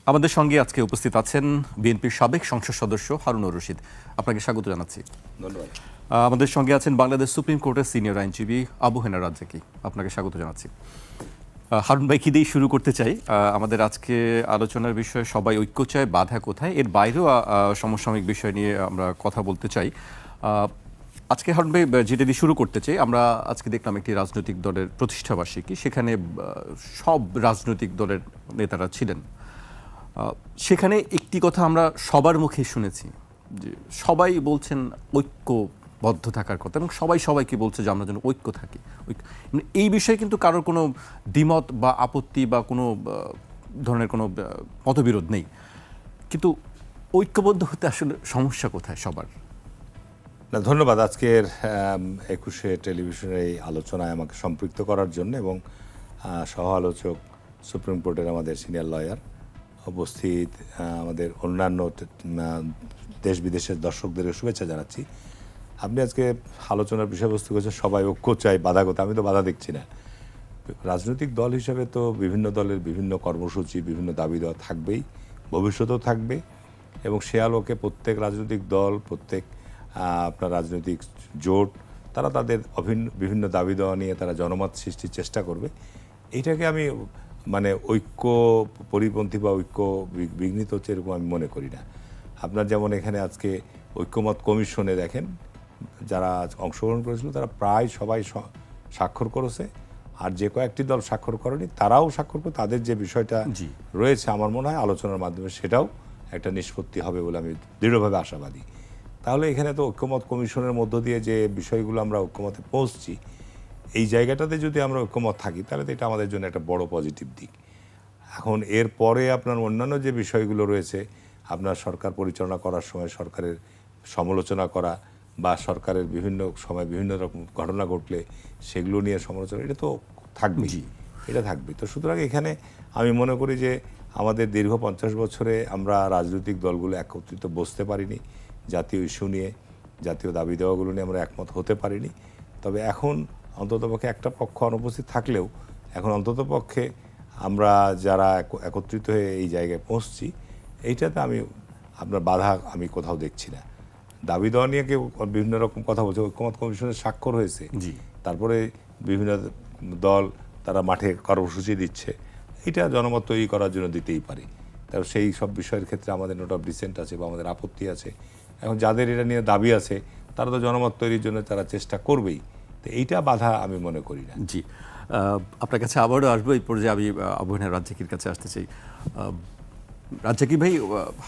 আমাদের সঙ্গে আজকে উপস্থিত আছেন বিএনপির সাবেক সংসদ সদস্য হারুনুর রশিদ। আপনাকে স্বাগত জানাচ্ছি। ধন্যবাদ। আমাদের সঙ্গে আছেন বাংলাদেশ সুপ্রিম কোর্টের সিনিয়র আইনজীবী আবু হেনা রাজ্জাকি। আপনাকে স্বাগত জানাচ্ছি। হারুন ভাই, কি দিয়ে শুরু করতে চাই? আমাদের আজকে আলোচনার বিষয়ে সবাই ঐক্য চায়, বাধা কোথায়, এর বাইরেও সমসাময়িক বিষয় নিয়ে আমরা কথা বলতে চাই। আজকে হারুন ভাই, যেটা দিয়ে শুরু করতে চাই, আমরা আজকে দেখলাম একটি রাজনৈতিক দলের প্রতিষ্ঠাবার্ষিকী, সেখানে সব রাজনৈতিক দলের নেতারা ছিলেন। সেখানে একটি কথা আমরা সবার মুখে শুনেছি, যে সবাই বলছেন ঐক্যবদ্ধ থাকার কথা, এবং সবাই সবাইকে বলছে যে আমরা যেন ঐক্য থাকি। এই বিষয়ে কিন্তু কারোর কোনো দ্বিমত বা আপত্তি বা কোনো ধরনের কোনো মতবিরোধ নেই, কিন্তু ঐক্যবদ্ধ হতে আসলে সমস্যা কোথায় সবার? না, ধন্যবাদ আজকের 21শে টেলিভিশনের এই আলোচনায় আমাকে সম্পৃক্ত করার জন্য, এবং সহ আলোচক সুপ্রিম কোর্টের আমাদের সিনিয়র লয়ার উপস্থিত, আমাদের অন্যান্য দেশ বিদেশের দর্শকদের শুভেচ্ছা জানাচ্ছি। আপনি আজকে আলোচনার বিষয়বস্তু করেছেন সবাই ঐক্য চাই, বাধা কোথায়। আমি তো বাধা দেখছি না। রাজনৈতিক দল হিসেবে তো বিভিন্ন দলের বিভিন্ন কর্মসূচি, বিভিন্ন দাবি দেওয়া থাকবেই, ভবিষ্যতেও থাকবে, এবং সে আলোকে প্রত্যেক রাজনৈতিক দল, প্রত্যেক আপনার রাজনৈতিক জোট, তারা তাদের বিভিন্ন দাবি দেওয়া নিয়ে তারা জনমত সৃষ্টির চেষ্টা করবে। এইটাকে আমি মানে ঐক্য পরিপন্থী বা ঐক্য বিঘ্নিত হচ্ছে এরকম আমি মনে করি না। আপনার যেমন এখানে আজকে ঐক্যমত কমিশনে দেখেন যারা অংশগ্রহণ করেছিল তারা প্রায় সবাই স্বাক্ষর করেছে, আর যে কয়েকটি দল স্বাক্ষর করেনি তারাও স্বাক্ষর করে। তাদের যে বিষয়টা রয়েছে, আমার মনে হয় আলোচনার মাধ্যমে সেটাও একটা নিষ্পত্তি হবে বলে আমি দৃঢ়ভাবে আশাবাদী। তাহলে এখানে তো ঐক্যমত কমিশনের মধ্য দিয়ে যে বিষয়গুলো আমরা ঐক্যমতে পৌঁছছি, এই জায়গাটাতে যদি আমরা ঐক্যমত থাকি তাহলে তো এটা আমাদের জন্য একটা বড় পজিটিভ দিক। এখন এর পরে আপনার অন্যান্য যে বিষয়গুলো রয়েছে, আপনার সরকার পরিচালনা করার সময় সরকারের সমালোচনা করা, বা সরকারের বিভিন্ন সময় বিভিন্ন রকম ঘটনা ঘটলে সেগুলো নিয়ে সমালোচনা, এটা তো থাকবেই, এটা থাকবে। তো সুতরাং এখানে আমি মনে করি যে আমাদের দীর্ঘ 50 বছরে আমরা রাজনৈতিক দলগুলো একত্রিত বসতে পারিনি, জাতীয় ইস্যু নিয়ে, জাতীয় দাবি দেওয়াগুলো নিয়ে আমরা একমত হতে পারিনি। তবে এখন অন্ততপক্ষে একটা পক্ষ অনুপস্থিত থাকলেও এখন অন্ততপক্ষে আমরা যারা একত্রিত হয়ে এই জায়গায় পৌঁছছি, এইটাতে আমি আপনার বাধা আমি কোথাও দেখছি না। দাবি দেওয়া নিয়ে কেউ বিভিন্ন রকম কথা বলছে, ঐক্যমত কমিশনের স্বাক্ষর হয়েছে, তারপরে বিভিন্ন দল তারা মাঠে কর্মসূচি দিচ্ছে, এটা জনমত তৈরি করার জন্য দিতেই পারে। তারপর সেই সব বিষয়ের ক্ষেত্রে আমাদের নোট অফ ডিসেন্ট আছে বা আমাদের আপত্তি আছে। এখন যাদের এটা নিয়ে দাবি আছে তারা তো জনমত তৈরির জন্য তারা চেষ্টা করবেই, তো এইটা বাধা আমি মনে করি না। জি, আপনার কাছে আবারও আসবো। এই পর্যায়ে আমি আবু হেনা রাজ্জাকির কাছে আসতে চাই। রাজ্জাকি ভাই,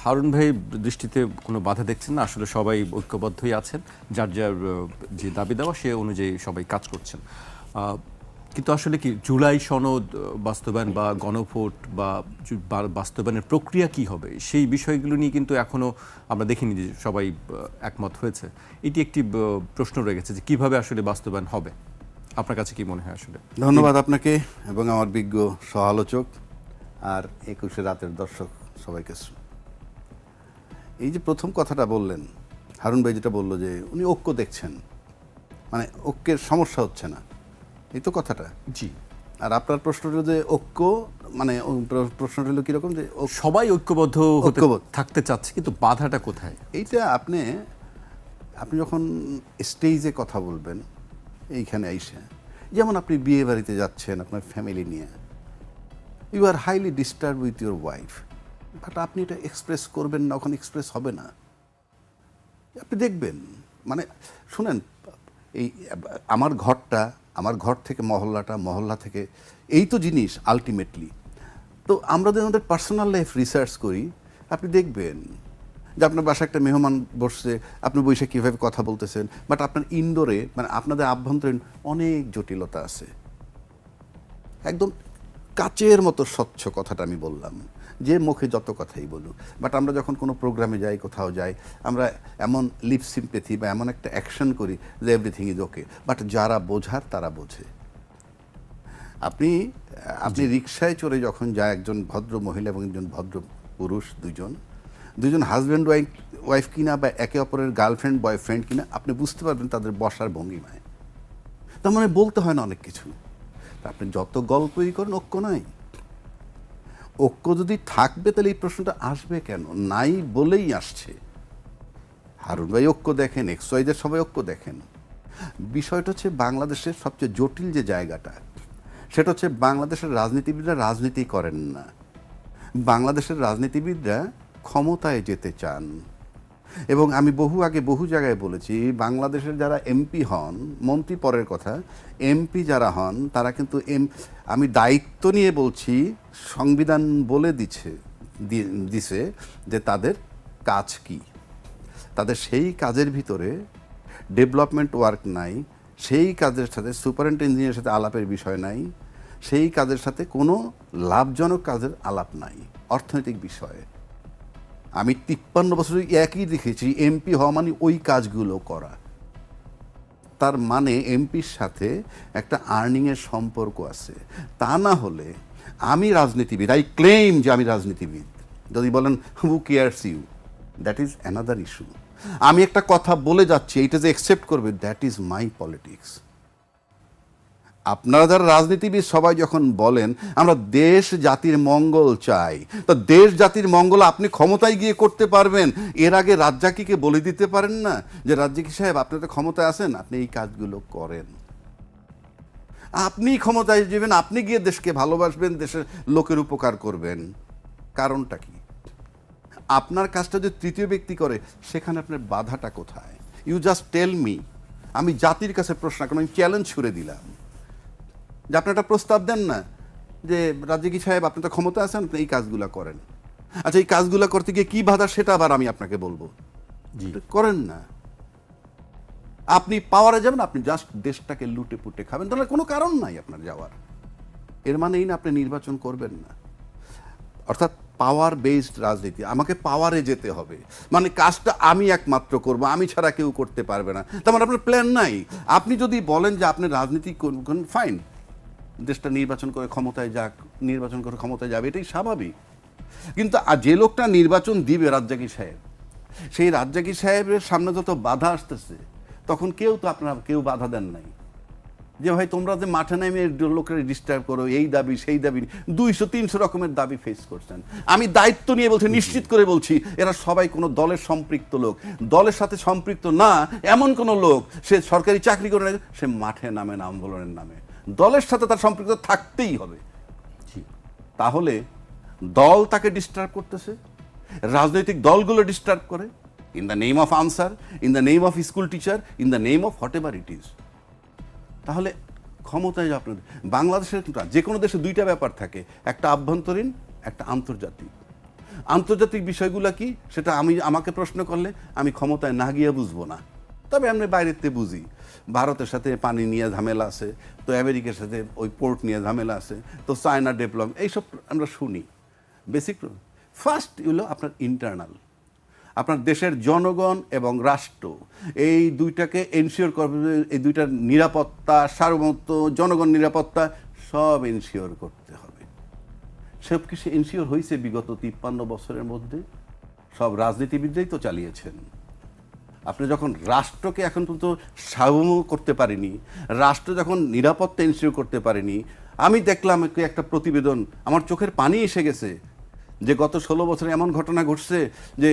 হারুন ভাই দৃষ্টিতে কোনো বাধা দেখছেন না? আসলে সবাই ঐক্যবদ্ধই আছেন, যার যার যে দাবি দেওয়া সে অনুযায়ী সবাই কাজ করছেন, কিন্তু আসলে কি জুলাই সনদ বাস্তবায়ন বা গণভোট বা বাস্তবায়নের প্রক্রিয়া কি হবে, সেই বিষয়গুলো নিয়ে কিন্তু এখনও আমরা দেখিনি যে সবাই একমত হয়েছে। এটি একটি প্রশ্ন রয়ে গেছে যে কীভাবে আসলে বাস্তবায়ন হবে। আপনার কাছে কি মনে হয়? আসলে ধন্যবাদ আপনাকে এবং আমার বিজ্ঞ সহ-আলোচক আর 21শে রাতের দর্শক সবাইকে। এই যে প্রথম কথাটা বললেন হারুন ভাই, যেটা বললো যে উনি ঐক্য দেখছেন, মানে ঐক্যের সমস্যা হচ্ছে না, এই তো কথাটা। জি। আর আপনার প্রশ্নটা যে ঐক্য, মানে প্রশ্নটা হলো কীরকম, যে সবাই ঐক্যবদ্ধ থাকতে চাচ্ছে, কিন্তু বাধাটা কোথায়? এইটা আপনি যখন স্টেজে কথা বলবেন, এইখানে আইসে, যেমন আপনি বিয়ে বাড়িতে যাচ্ছেন আপনার ফ্যামিলি নিয়ে, you are highly disturbed with your wife, but আপনি এটা এক্সপ্রেস করবেন না, ওখানে এক্সপ্রেস হবে না। আপনি দেখবেন, মানে শুনেন, এই আমার ঘরটা, আমার ঘর থেকে মহল্লাটা, মহল্লা থেকে, এই তো জিনিস আলটিমেটলি। তো আমরা যদি আমাদের পার্সোনাল লাইফ রিসার্চ করি, আপনি দেখবেন যে আপনার বাসায় একটা মেহমান বসছে, আপনি বসে কীভাবে কথা বলতেছেন, বাট আপনার ইনডোরে, মানে আপনাদের আভ্যন্তরীণ অনেক জটিলতা আছে। একদম কাচের মতো স্বচ্ছ কথাটা আমি বললাম, যে মুখে যত কথাই বলুক, বাট আমরা যখন কোনো প্রোগ্রামে যাই, কোথাও যাই, আমরা এমন লিপ সিম্পেথি বা এমন একটা অ্যাকশন করি যে এভরিথিং ইজ ওকে, বাট যারা বোঝার তারা বোঝে। আপনি রিকশায় চড়ে যখন যায় একজন ভদ্র মহিলা এবং একজন ভদ্র পুরুষ, দুজন হাজব্যান্ড ওয়াইফ কিনা বা একে অপরের গার্লফ্রেন্ড বয়ফ্রেন্ড কিনা, আপনি বুঝতে পারবেন তাদের বসার ভঙ্গিমায়। তার মানে বলতে হয় না অনেক কিছু। আপনি যত গল্পই করেন, ঐক্য নাই। ঐক্য যদি থাকবে তাহলে এই প্রশ্নটা আসবে কেন? নাই বলেই আসছে। হারুন ভাই ঐক্য দেখেন, এক্সওয়াইজের সবাই ঐক্য দেখেন। বিষয়টা হচ্ছে বাংলাদেশের সবচেয়ে জটিল যে জায়গাটা, সেটা হচ্ছে বাংলাদেশের রাজনীতিবিদরা রাজনীতি করেন না, বাংলাদেশের রাজনীতিবিদরা ক্ষমতায় যেতে চান। এবং আমি আগে বহু জায়গায় বলেছি, বাংলাদেশের যারা এমপি হন, মন্ত্রী পরের কথা, এমপি যারা হন তারা কিন্তু আমি দায়িত্ব নিয়ে বলছি, সংবিধান বলে দিছে যে তাদের কাজ কি। তাদের সেই কাজের ভিতরে ডেভেলপমেন্ট ওয়ার্ক নাই, সেই কাজের সাথে সুপারিনটেন্ডেন্ট ইঞ্জিনিয়ারের সাথে আলাপের বিষয় নাই, সেই কাজের সাথে কোনো লাভজনক কাজের আলাপ নাই অর্থনৈতিক বিষয়ে। আমি 53 বছর একই দেখেছি, এমপি হওয়া মানে ওই কাজগুলো করা। তার মানে এমপির সাথে একটা আর্নিংয়ের সম্পর্ক আছে। তা না হলে আমি রাজনীতিবিদ, আই ক্লেম যে আমি রাজনীতিবিদ, যদি বলেন who cares you, that is another issue. আমি একটা কথা বলে যাচ্ছি, এইটা যে অ্যাকসেপ্ট করবে, দ্যাট ইজ মাই পলিটিক্স। আপনারা যারা রাজনীতিবিদ সবাই যখন বলেন আমরা দেশ জাতির মঙ্গল চাই, তো দেশ জাতির মঙ্গল আপনি ক্ষমতায় গিয়ে করতে পারবেন, এর আগে রাজ্জাকিকে বলে দিতে পারেন না যে রাজ্জাকি সাহেব আপনি তো ক্ষমতায় আছেন, আপনি এই কাজগুলো করেন। আপনি ক্ষমতায় যাবেন, আপনি গিয়ে দেশকে ভালোবাসবেন, দেশের লোকের উপকার করবেন। কারণটা কি? আপনার কাজটা যদি তৃতীয় ব্যক্তি করে, সেখানে আপনার বাধাটা কোথায়? You just tell me. আমি জাতির কাছে প্রশ্ন করেন, আমি চ্যালেঞ্জ ছুড়ে দিলাম যে আপনি একটা প্রস্তাব দেন না যে রাজ্জাকি সাহেব আপনি তো ক্ষমতা আছেন, আপনি এই কাজগুলো করেন। আচ্ছা, এই কাজগুলো করতে গিয়ে কি বাধা সেটা আবার আমি আপনাকে বলবো। জি, করেন না। আপনি পাওয়ারে যাবেন, আপনি জাস্ট দেশটাকে লুটে পুটে খাবেন, তাহলে কোনো কারণ নাই আপনার যাওয়ার। এর মানে এই না আপনি নির্বাচন করবেন না। অর্থাৎ পাওয়ার বেসড রাজনীতি, আমাকে পাওয়ারে যেতে হবে, মানে কাজটা আমি একমাত্র করব, আমি ছাড়া কেউ করতে পারবে না। তার মানে আপনার প্ল্যান নাই। আপনি যদি বলেন যে আপনি রাজনীতি করবেন, ফাইন, দেশটা নির্বাচন করে ক্ষমতায় যাক, নির্বাচন করে ক্ষমতায় যাবে, এটাই স্বাভাবিক। কিন্তু যে লোকটা নির্বাচন দিবে, রাজ্জাকি সাহেব, সেই রাজ্জাকি সাহেবের সামনে যত বাধা আসতেছে, তখন কেউ বাধা দেন নাই যে ভাই তোমরা যে মাঠে নেমে লোকের ডিস্টার্ব করো, এই দাবি সেই দাবি, 200-300 রকমের দাবি ফেস করছেন। আমি দায়িত্ব নিয়ে বলছি, নিশ্চিত করে বলছি, এরা সবাই কোনো দলের সম্পৃক্ত লোক। দলের সাথে সম্পৃক্ত না এমন কোনো লোক, সে সরকারি চাকরি করে না, সে মাঠে নামে না আন্দোলনের নামে, দলের সাথে তার সম্পৃক্ত থাকতেই হবে। তাহলে দল তাকে ডিস্টার্ব করতেছে, রাজনৈতিক দলগুলো ডিস্টার্ব করে, in the name of answer, in the name of school teacher, in the name of what ever it is. তাহলে ক্ষমতায় আপনাদের বাংলাদেশের যে কোনো দেশে দুইটা ব্যাপার থাকে, একটা আভ্যন্তরীণ, একটা আন্তর্জাতিক। আন্তর্জাতিক বিষয়গুলো কি সেটা আমাকে প্রশ্ন করলে আমি ক্ষমতায় না গিয়ে বুঝবো না, তবে আমরা বাইরেতে বুঝি। ভারতের সাথে পানি নিয়ে ঝামেলা আছে, তো আমেরিকার সাথে ওই পোর্ট নিয়ে ঝামেলা আছে, তো চায়না ডেভেলপ, এইসব আমরা শুনি। বেসিক ফার্স্ট হলো আপনার ইন্টারনাল, আপনার দেশের জনগণ এবং রাষ্ট্র, এই দুইটাকে এনশিওর করবে, এই দুইটার নিরাপত্তা, সার্বভৌমত্ব, জনগণ নিরাপত্তা সব এনশিওর করতে হবে। সব কিছু এনশিওর হয়েছে বিগত 53 বছরের মধ্যে, সব রাজনীতিবিদরাই তো চালিয়েছেন। আপনি যখন রাষ্ট্রকে এখন পর্যন্ত সার্বভৌম করতে পারেনি, রাষ্ট্র যখন নিরাপত্তা এনশিওর করতে পারেনি, আমি দেখলাম একটা প্রতিবেদন, আমার চোখের পানি এসে গেছে, যে গত 16 বছরে এমন ঘটনা ঘটছে যে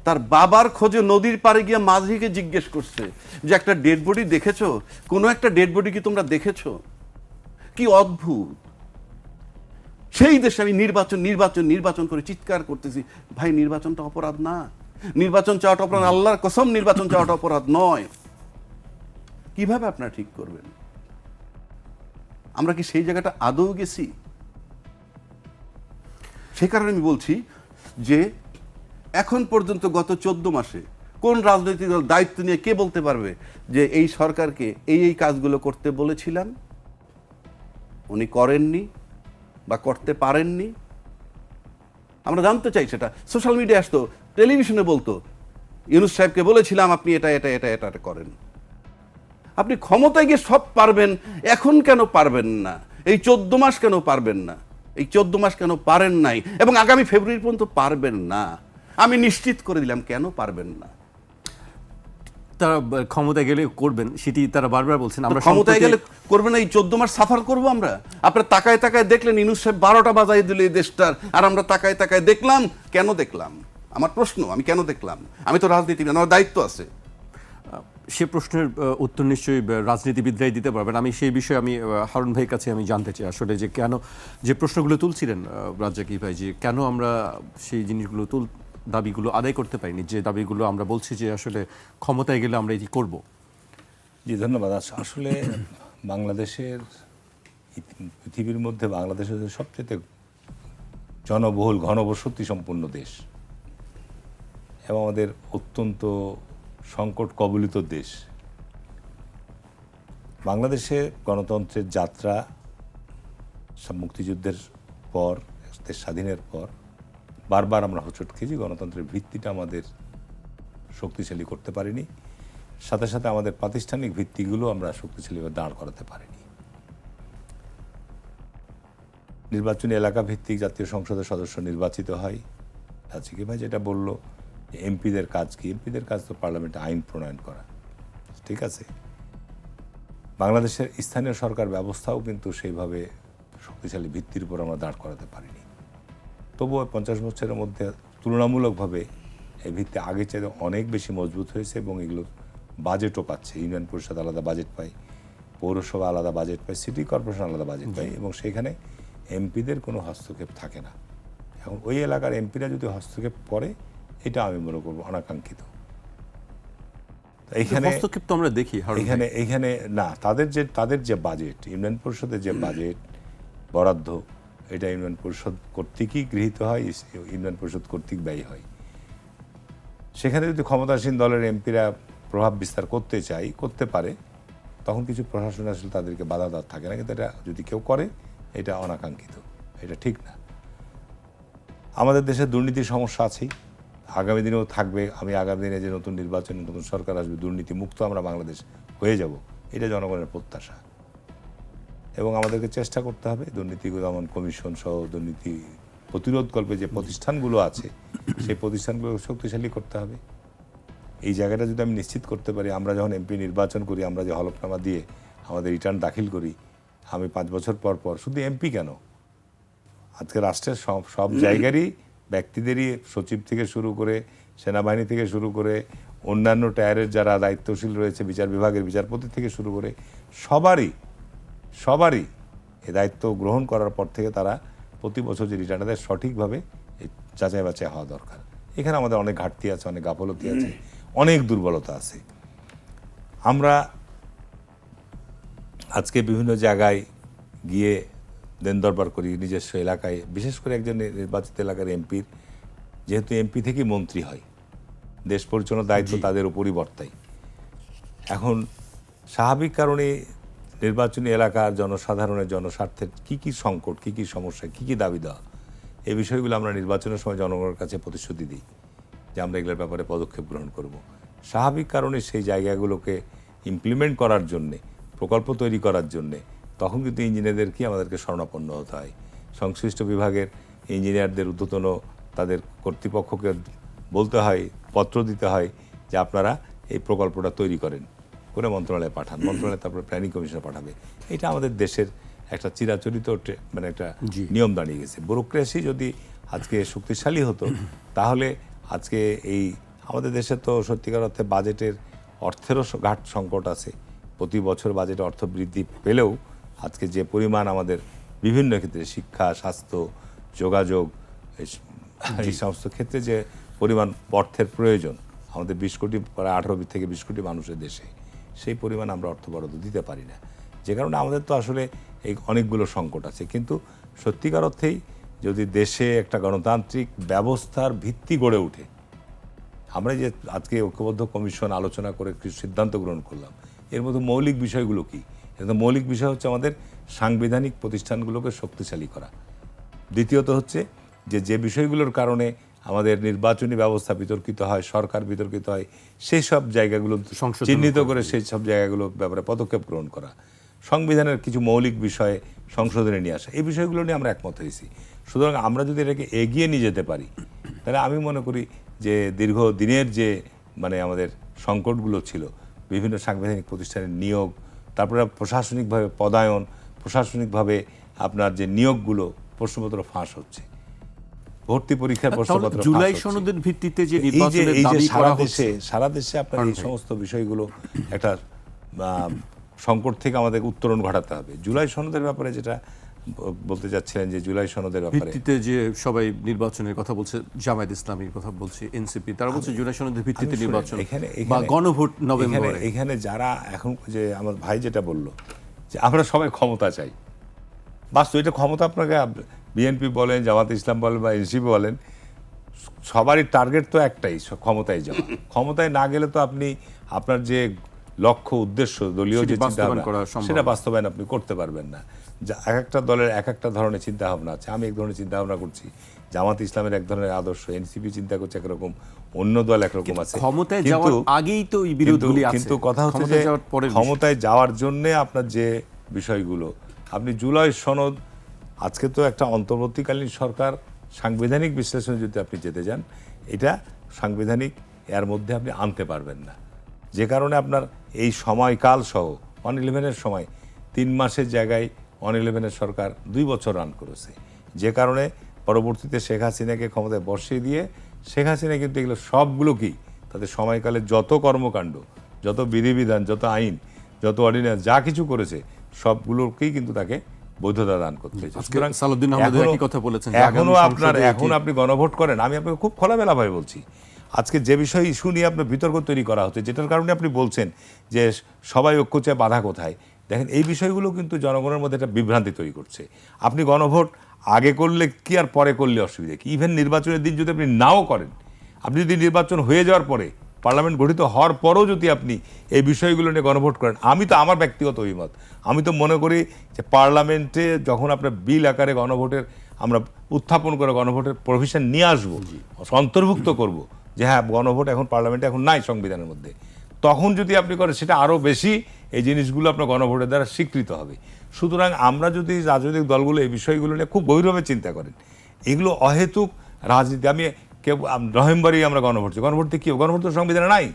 তার বাবার খোঁজে নদীর পাড়ে গিয়ে মাঝিকে জিজ্ঞেস করছে যে একটা ডেড বডি দেখেছো, কোনো একটা ডেড বডি কি তোমরা দেখেছো? কি অদ্ভুত। সেই দেশে আমি নির্বাচন করে চিৎকার করতেছি, ভাই নির্বাচনটা অপরাধ না, নির্বাচন চাওয়াটা অপরাধ, আল্লাহর কসম নির্বাচন চাওয়াটা অপরাধ নয়। কিভাবে আপনারা ঠিক করবেন? আমরা কি সেই জায়গাটা আদৌ গেছি? সে কারণে আমি বলছি যে এখন পর্যন্ত গত 14 মাসে কোন রাজনৈতিক দল দায়িত্ব নিয়ে কে বলতে পারবে যে এই সরকারকে এই কাজগুলো করতে বলেছিলাম, উনি করেননি বা করতে পারেননি? আমরা জানতে চাই সেটা। সোশ্যাল মিডিয়া আসতো, টেলিভিশনে বলতো, ইউনূস সাহেবকে বলেছিলাম আপনি এটা করেন। আপনি ক্ষমতায় গিয়ে সব পারবেন, এখন কেন পারবেন না? এই 14 মাস কেন পারবেন না? এই 14 মাস কেন পারেন নাই, এবং আগামী ফেব্রুয়ারি পর্যন্ত পারবেন না? আমি নিশ্চিত করে দিলাম কেন পারবেন না। তারা ক্ষমতায় গেলে করবেন, সেটি তারা বারবার বলছেন। আমরা ক্ষমতায় সম্প্রতি- গেলে করবে না, এই 14 মাস সাফার করবো আমরা। আপনার তাকায় তাকায় দেখলেন ইউনূস সাহেব 12টা বাজাই দিল এই দেশটার, আর আমরা তাকায় তাকায় দেখলাম। কেন দেখলাম? আমার প্রশ্ন, আমি কেন দেখলাম? আমি তো রাজনীতিবিদ, আমার দায়িত্ব আছে। সে প্রশ্নের উত্তর নিশ্চয়ই রাজনীতিবিদরাই দিতে পারবেন। আমি সেই বিষয়ে আমি হারুন ভাইয়ের কাছে আমি জানতে চাই আসলে যে কেন, যে প্রশ্নগুলো তুলছিলেন রাজ্জাকি ভাই, যে কেন আমরা সেই জিনিসগুলো দাবিগুলো আদায় করতে পারিনি, যে দাবিগুলো আমরা বলছি যে আসলে ক্ষমতায় গেলে আমরা এটি করব। জি ধন্যবাদ। আসলে বাংলাদেশের পৃথিবীর মধ্যে বাংলাদেশ হচ্ছে সবচেয়ে জনবহুল ঘনবসতি সম্পন্ন দেশ এবং আমাদের অত্যন্ত সংকট কবলিত দেশ। বাংলাদেশে গণতন্ত্রের যাত্রা মুক্তিযুদ্ধের পর, দেশ স্বাধীনের পর বারবার আমরা হোঁচট খেয়েছি। গণতন্ত্রের ভিত্তিটা আমাদের শক্তিশালী করতে পারিনি, সাথে সাথে আমাদের প্রাতিষ্ঠানিক ভিত্তিগুলো আমরা শক্তিশালীভাবে দাঁড় করাতে পারিনি। নির্বাচনী এলাকা ভিত্তিক জাতীয় সংসদের সদস্য নির্বাচিত হয়। রাজশাহী ভাই যেটা বলল, এমপিদের কাজ কি? এমপিদের কাজ তো পার্লামেন্টে আইন প্রণয়ন করা, ঠিক আছে। বাংলাদেশের স্থানীয় সরকার ব্যবস্থাও কিন্তু সেইভাবে শক্তিশালী ভিত্তির উপর আমরা দাঁড় করাতে পারিনি। তবুও 50 বছরের মধ্যে তুলনামূলকভাবে এই ভিত্তি আগের চাইতে অনেক বেশি মজবুত হয়েছে এবং এগুলো বাজেটও পাচ্ছে। ইউনিয়ন পরিষদ আলাদা বাজেট পায়, পৌরসভা আলাদা বাজেট পায়, সিটি কর্পোরেশন আলাদা বাজেট পায় এবং সেখানে এমপিদের কোনো হস্তক্ষেপ থাকে না। এখন ওই এলাকার এমপিরা যদি হস্তক্ষেপ করে, এটা আমি মনে করবো অনাকাঙ্ক্ষিত। এইখানে হস্তক্ষেপ তো আমরা দেখি হারুন ভাই। এইখানে না, তাদের যে বাজেট, ইউনিয়ন পরিষদের যে বাজেট বরাদ্দ, এটা ইউনিয়ন পরিষদ কর্তৃকই গৃহীত হয়, ইউনিয়ন পরিষদ কর্তৃক ব্যয় হয়। সেখানে যদি ক্ষমতাসীন দলের এমপিরা প্রভাব বিস্তার করতে চায়, করতে পারে, তখন কিছু প্রশাসন আসলে তাদেরকে বাধা দেওয়ার থাকে না। কিন্তু এটা যদি কেউ করে, এটা অনাকাঙ্ক্ষিত, এটা ঠিক না। আমাদের দেশে দুর্নীতির সমস্যা আছেই, আগামী দিনেও থাকবে। আমি আগামী দিনে যে নতুন নির্বাচন, নতুন সরকার আসবে, দুর্নীতি মুক্ত আমরা বাংলাদেশ হয়ে যাব, এটা জনগণের প্রত্যাশা। এবং আমাদেরকে চেষ্টা করতে হবে দুর্নীতি দমন কমিশন সহ দুর্নীতি প্রতিরোধকল্পে যে প্রতিষ্ঠানগুলো আছে, সেই প্রতিষ্ঠানগুলো শক্তিশালী করতে হবে। এই জায়গাটা যদি আমি নিশ্চিত করতে পারি, আমরা যখন এমপি নির্বাচন করি, আমরা যে হলফনামা দিয়ে আমাদের রিটার্ন দাখিল করি, আমি 5 বছর পর পর, শুধু এমপি কেন, আজকে রাষ্ট্রের সব জায়গারই ব্যক্তিদেরই, সচিব থেকে শুরু করে, সেনাবাহিনী থেকে শুরু করে, অন্যান্য টায়ারের যারা দায়িত্বশীল রয়েছে, বিচার বিভাগের বিচারপতি থেকে শুরু করে, সবারই এই দায়িত্ব গ্রহণ করার পর থেকে তারা প্রতি বছর যে রিটার্নটা দেয়, সঠিকভাবে যাচাই বাছাই হওয়া দরকার। এখানে আমাদের অনেক ঘাটতি আছে, অনেক গাফলতি আছে, অনেক দুর্বলতা আছে। আমরা আজকে বিভিন্ন জায়গায় গিয়ে দেন দরবার করি নিজস্ব এলাকায়, বিশেষ করে একজন নির্বাচিত এলাকার এমপির, যেহেতু এমপি থেকেই মন্ত্রী হয়, দেশ পরিচালনার দায়িত্ব তাদের উপরই বর্তায়। এখন স্বাভাবিক কারণে নির্বাচনী এলাকার জনসাধারণের জনস্বার্থের কী কী সংকট, কী কী সমস্যা, কী কী দাবি দেওয়া, এই বিষয়গুলো আমরা নির্বাচনের সময় জনগণের কাছে প্রতিশ্রুতি দিই যে আমরা এগুলোর ব্যাপারে পদক্ষেপ গ্রহণ করব। স্বাভাবিক কারণে সেই জায়গাগুলোকে ইমপ্লিমেন্ট করার জন্যে, প্রকল্প তৈরি করার জন্যে, তখন কিন্তু ইঞ্জিনিয়ারদেরকে আমাদেরকে শরণাপন্ন হতে হয়। সংশ্লিষ্ট বিভাগের ইঞ্জিনিয়ারদের ঊর্ধ্বতন তাদের কর্তৃপক্ষকে বলতে হয়, পত্র দিতে হয় যে আপনারা এই প্রকল্পটা তৈরি করে মন্ত্রণালয়ে পাঠান, মন্ত্রণালয়ে তারপরে প্ল্যানিং কমিশনে পাঠাবে। এটা আমাদের দেশের একটা চিরাচরিত মানে একটা নিয়ম দাঁড়িয়ে গেছে। ব্যুরোক্রেসি যদি আজকে শক্তিশালী হতো, তাহলে আজকে এই আমাদের দেশে তো সত্যিকার অর্থে বাজেটের অর্থেরও ঘাট সংকট আছে। প্রতি বছর বাজেটে অর্থ বৃদ্ধি পেলেও আজকে যে পরিমাণ আমাদের বিভিন্ন ক্ষেত্রে, শিক্ষা, স্বাস্থ্য, যোগাযোগ, এই সমস্ত ক্ষেত্রে যে পরিমাণ অর্থের প্রয়োজন, আমাদের 20 কোটি, প্রায় 18 থেকে 20 কোটি মানুষের দেশে, সেই পরিমাণ আমরা অর্থ বরাদ্দ দিতে পারি না। যে কারণে আমাদের তো আসলে এই অনেকগুলো সংকট আছে। কিন্তু সত্যিকার অর্থেই যদি দেশে একটা গণতান্ত্রিক ব্যবস্থার ভিত্তি গড়ে ওঠে, আমরা যে আজকে ঐক্যবদ্ধ কমিশন আলোচনা করে কিছু সিদ্ধান্ত গ্রহণ করলাম, এর মধ্যে মৌলিক বিষয়গুলো কি? এর মৌলিক বিষয় হচ্ছে আমাদের সাংবিধানিক প্রতিষ্ঠানগুলোকে শক্তিশালী করা। দ্বিতীয়ত হচ্ছে যে বিষয়গুলোর কারণে আমাদের নির্বাচনী ব্যবস্থা বিতর্কিত হয়, সরকার বিতর্কিত হয়, সেই সব জায়গাগুলো চিহ্নিত করে সেই সব জায়গাগুলোর ব্যাপারে পদক্ষেপ গ্রহণ করা। সংবিধানের কিছু মৌলিক বিষয়ে সংশোধনে নিয়ে আসা, এই বিষয়গুলো নিয়ে আমরা একমত হয়েছি। সুতরাং আমরা যদি এটাকে এগিয়ে নিয়ে যেতে পারি, তাহলে আমি মনে করি যে দীর্ঘদিনের যে মানে আমাদের সংকটগুলো ছিল, বিভিন্ন সাংবিধানিক প্রতিষ্ঠানের নিয়োগ, তারপরে প্রশাসনিকভাবে পদায়ন, প্রশাসনিকভাবে আপনার যে নিয়োগগুলো, প্রশ্নপত্র ফাঁস হচ্ছে, ভর্তি পরীক্ষার প্রশ্নপত্র জুলাই ফাঁস হচ্ছে। সনদের ভিত্তিতে যে এই যে নির্বাচনের এই যে দাবি সারা করা হচ্ছে, দেশে আপনার এই সমস্ত বিষয়গুলো একটা সংকট থেকে আমাদের উত্তরণ ঘটাতে হবে। জুলাই সনদের ব্যাপারে যেটা বলতে চাচ্ছিলেন, যে জুলাই সনদের ব্যাপারে ভিত্তিতে যে সবাই নির্বাচনের কথা বলছে, জামায়াত ইসলামীর কথা বলছে, এনসিপি, তারা বলছে জুলাই সনদের ভিত্তিতে আমি নির্বাচন এখানে বা গণভোট নভেম্বরে। এখানে যারা এখন, যে আমার ভাই যেটা বললো যে আমরা সবাই ক্ষমতা চাই, বাস্তব এটা ক্ষমতা, আপনাকে বিএনপি বলেন, জামাত ইসলাম বলেন বা এনসিপি বলেন, সবারই টার্গেট তো একটাই, ক্ষমতায় যাওয়া। ক্ষমতায় না গেলে তো আপনি আপনার যে লক্ষ্য উদ্দেশ্য, দলীয় যে চিন্তাভাবনা, সেটা বাস্তবায়ন আপনি করতে পারবেন না। এক একটা দলের এক একটা ধরনের চিন্তাভাবনা আছে। আমি এক ধরনের চিন্তাভাবনা করছি, জামাত ইসলামের এক ধরনের আদর্শ, এনসিপি চিন্তা করছে একরকম, অন্য দল একরকম আছে। ক্ষমতায় যাওয়ার আগেই তো এই বিরোধগুলি আছে, কিন্তু কথা হচ্ছে যে ক্ষমতায় যাওয়ার জন্য আপনার যে বিষয়গুলো, আপনি জুলাই সনদ, আজকে তো একটা অন্তর্বর্তীকালীন সরকার, সাংবিধানিক বিশ্লেষণে যদি আপনি যেতে যান, এটা সাংবিধানিক এর মধ্যে আপনি আনতে পারবেন না। যে কারণে আপনার এই সময়কাল সহ 111-এর সময় 3 মাসের জায়গায় 111-এর সরকার 2 বছর রান করেছে। যে কারণে পরবর্তীতে শেখ হাসিনাকে ক্ষমতায় বসিয়ে দিয়ে, শেখ হাসিনা কিন্তু এগুলো সবগুলো কি তাদের সময়কালে যত কর্মকাণ্ড, যত বিধিবিধান, যত আইন, যত অর্ডিন্যান্স যা কিছু করেছে, সবগুলোকেই কিন্তু তাকে বৈধতা দান করতে হয়েছে। সুতরাং এখন আপনি গণভোট করেন, আমি আপনাকে খুব খোলামেলাভাবে বলছি, আজকে যে বিষয় ইস্যু নিয়ে আপনার বিতর্ক তৈরি করা হচ্ছে, যেটার কারণে আপনি বলছেন যে সবাই ঐক্য চায়, বাধা কোথায়, দেখেন এই বিষয়গুলো কিন্তু জনগণের মধ্যে একটা বিভ্রান্তি তৈরি করছে। আপনি গণভোট আগে করলে কি আর পরে করলে অসুবিধা কি? ইভেন নির্বাচনের দিন যদি আপনি নাও করেন, আপনি যদি নির্বাচন হয়ে যাওয়ার পরে, পার্লামেন্ট গঠিত হওয়ার পরেও যদি আপনি এই বিষয়গুলো নিয়ে গণভোট করেন, আমি তো আমার ব্যক্তিগত অভিমত, আমি তো মনে করি যে পার্লামেন্টে যখন আপনার বিল আকারে গণভোটের আমরা উত্থাপন করে গণভোটের প্রভিশন নিয়ে আসবো, অন্তর্ভুক্ত করব, যে হ্যাঁ গণভোট এখন পার্লামেন্টে এখন নাই সংবিধানের মধ্যে, তখন যদি আপনি করেন, সেটা আরও বেশি এই জিনিসগুলো আপনার গণভোটের দ্বারা স্বীকৃত হবে। সুতরাং আমরা যদি রাজনৈতিক দলগুলো এই বিষয়গুলো নিয়ে খুব গভীরভাবে চিন্তা করেন, এগুলো অহেতুক রাজনীতি। আমি নভেম্বরেই আমরা গণভোট চাই, গণভোট কি? গণভোট তো সংবিধানে নাই।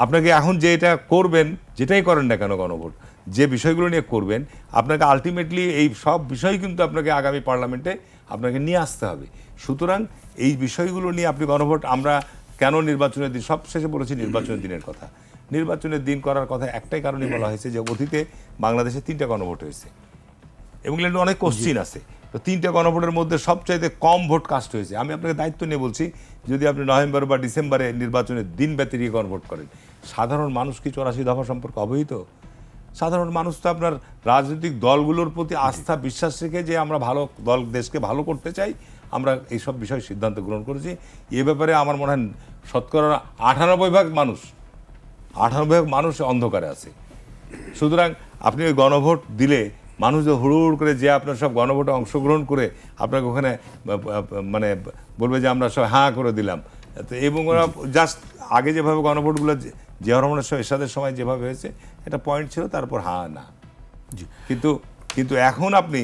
আপনাকে এখন যে এটা করবেন, যেটাই করেন না কেন গণভোট, যে বিষয়গুলো নিয়ে করবেন, আপনাকে আলটিমেটলি এই সব বিষয় কিন্তু আপনাকে আগামী পার্লামেন্টে আপনাকে নিয়ে আসতে হবে। সুতরাং এই বিষয়গুলো নিয়ে আপনি গণভোট, আমরা কেন নির্বাচনের দিন, সবশেষে বলেছি নির্বাচনের দিনের কথা, নির্বাচনের দিন করার কথা একটাই কারণে বলা হয়েছে যে অতীতে বাংলাদেশে 3টা গণভোট হয়েছে এবং এগুলো অনেক কোশ্চিন আছে। তো 3টা গণভোটের মধ্যে সবচাইতে কম ভোট কাস্ট হয়েছে। আমি আপনাকে দায়িত্ব নিয়ে বলছি, যদি আপনি নভেম্বর বা ডিসেম্বরে নির্বাচনের দিন ব্যতিরিক্ত গণভোট করেন, সাধারণ মানুষ কি 84 দফা সম্পর্কে অবহিত? সাধারণ মানুষ তো আপনার রাজনৈতিক দলগুলোর প্রতি আস্থা বিশ্বাস রেখে যে আমরা ভালো দল, দেশকে ভালো করতে চাই, আমরা এইসব বিষয়ে সিদ্ধান্ত গ্রহণ করেছি। এ ব্যাপারে আমার মনে হয় শতকরা 98% মানুষ অন্ধকারে আছে। সুতরাং আপনি ওই গণভোট দিলে মানুষ হুড় করে যে আপনার সব গণভোটে অংশগ্রহণ করে আপনাকে ওখানে মানে বলবে যে আমরা সব হাঁ করে দিলাম, এবং ওরা জাস্ট আগে যেভাবে গণভোটগুলো জিয়া রহমানের এরশাদের সময় যেভাবে হয়েছে, একটা পয়েন্ট ছিল, তারপর হ্যাঁ না। কিন্তু এখন আপনি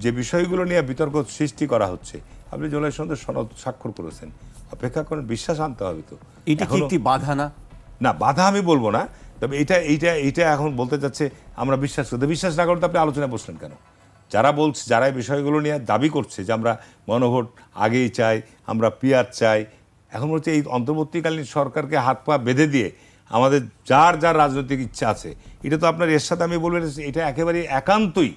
যে বিষয়গুলো নিয়ে বিতর্ক সৃষ্টি করা হচ্ছে, আপনি জুলাই সনদের সনদ স্বাক্ষর করেছেন, অপেক্ষা করেন, বিশ্বাস আনতে হবে। তো এটা কি একটি বাধা না? না, বাধা আমি বলবো না, তবে এইটা এখন বলতে চাচ্ছে আমরা বিশ্বাস করতে, বিশ্বাস না করতে আপনি আলোচনায় বসলেন কেন? যারা এই বিষয়গুলো নিয়ে দাবি করছে যে আমরা গণভোট আগেই চাই, আমরা পিআর চাই, এখন বলছে এই অন্তর্বর্তীকালীন সরকারকে হাত পা বেঁধে দিয়ে আমাদের যার রাজনৈতিক ইচ্ছা আছে, এটা তো আপনার এর সাথে আমি বলবো এটা একেবারে একান্তই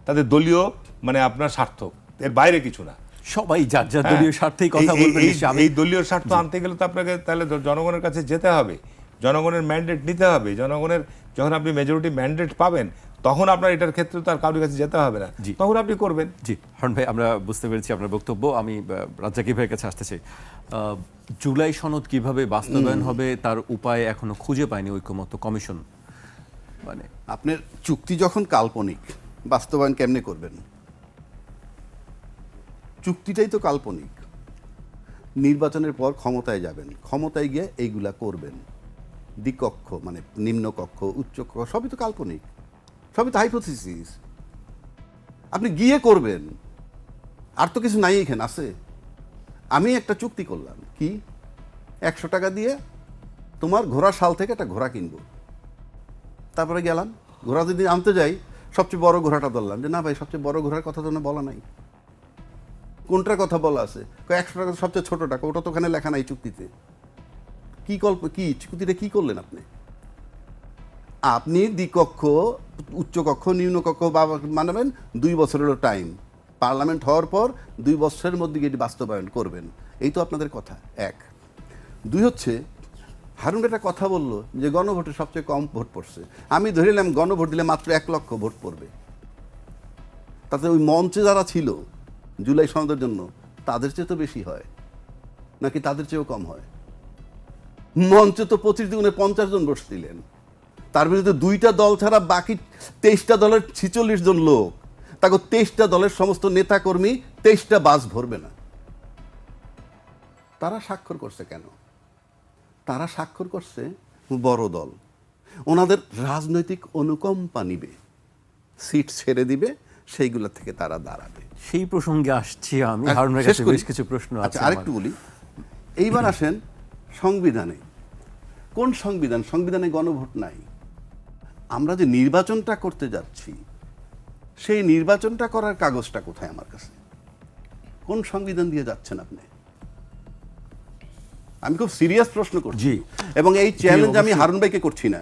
তাদের দলীয় মানে আপনার স্বার্থ, এর বাইরে কিছু না। সবাই যার দলীয় স্বার্থেই কথা বলবেন। এই দলীয় স্বার্থ আনতে গেলে তো আপনাকে তাহলে জনগণের কাছে যেতে হবে, জনগণের ম্যান্ডেট নিতে হবে। জনগণের যখন আপনি মেজরিটি ম্যান্ডেট পাবেন, তখন আপনার এটার ক্ষেত্রে তার কারোর কাছে যেতে হবে না, তখন আপনি করবেন। জি হারুন ভাই, আমরা বুঝতে পেরেছি আপনার বক্তব্য। আমি রাজ্জাকি ভাইয়ের কাছে আসতে চাই। জুলাই সনদ কিভাবে বাস্তবায়ন হবে তার উপায় এখনো খুঁজে পায়নি ঐকমত্য কমিশন। মানে আপনার চুক্তি যখন কাল্পনিক, বাস্তবায়ন কেমনে করবেন? চুক্তিটাই তো কাল্পনিক। নির্বাচনের পর ক্ষমতায় যাবেন, ক্ষমতায় গিয়ে এইগুলা করবেন। দ্বিকক্ষ মানে নিম্নকক্ষ, উচ্চকক্ষ, সবই তো কাল্পনিক, সবই তো হাইপোথিসিস। আপনি গিয়ে করবেন, আর তো কিছু নাই এখানে আছে। আমি একটা চুক্তি করলাম, কি 100 টাকা দিয়ে তোমার ঘোড়া শাল থেকে একটা ঘোড়া কিনবো। তারপরে গেলাম, ঘোড়া যদি আনতে যাই সবচেয়ে বড় ঘোড়াটা ধরলাম, যে না ভাই সবচেয়ে বড় ঘোড়ার কথা তো না বলা নাই। কোনটার কথা বলা আছে? 100 টাকা সবচেয়ে ছোট টাকা, ওটা তো ওখানে লেখা নাই চুক্তিতে। কি চুক্তিটা কি করলেন আপনি? আপনি দ্বিকক্ষ, উচ্চকক্ষ, নিম্নকক্ষ মানাবেন, 2 বছরেরও টাইম, পার্লামেন্ট হওয়ার পর 2 বছরের মধ্যে এটি বাস্তবায়ন করবেন, এই তো আপনাদের কথা। 1, 2 হচ্ছে হারুন একটা কথা বললো যে গণভোটে সবচেয়ে কম ভোট পড়ছে। আমি ধরে নিলাম গণভোট দিলে মাত্র 1 লক্ষ ভোট পড়বে। তাতে ওই মঞ্চে যারা ছিল জুলাই সনদের জন্য তাদের চেয়ে তো বেশি হয় নাকি তাদের চেয়েও কম হয়? মঞ্চে তো 25 দ্বিগুণে 50 জন বসছিলেন, তার বিরুদ্ধে 2টা দল ছাড়া বাকি 23টা দলের 46 জন লোক, তাকে 23টা দলের সমস্ত নেতাকর্মী 23টা বাস ভরবে না। তারা স্বাক্ষর করছে কেন? তারা স্বাক্ষর করছে বড় দল, ওনাদের রাজনৈতিক অনুকম্পা নিবে, সিট ছেড়ে দিবে, সেইগুলো থেকে তারা দাঁড়াবে। সেই প্রসঙ্গে আসছি আমি, আর হারুনের শেষ কাছে করি। বেশ কিছু প্রশ্ন আছে। আচ্ছা, আরেকটু বলি। এইবার আসেন সংবিধানে। কোন সংবিধান? সংবিধানে গণভোট নাই। আমরা যে নির্বাচনটা করতে যাচ্ছি, সেই নির্বাচনটা করার কাগজটা কোথায় আমার কাছে? কোন সংবিধান দিয়ে যাচ্ছেন আপনি? আমি খুব সিরিয়াস প্রশ্ন করছি, জি। এবং এই চ্যালেঞ্জ আমি অবশ্যই। হারুন ভাইকে করছি না,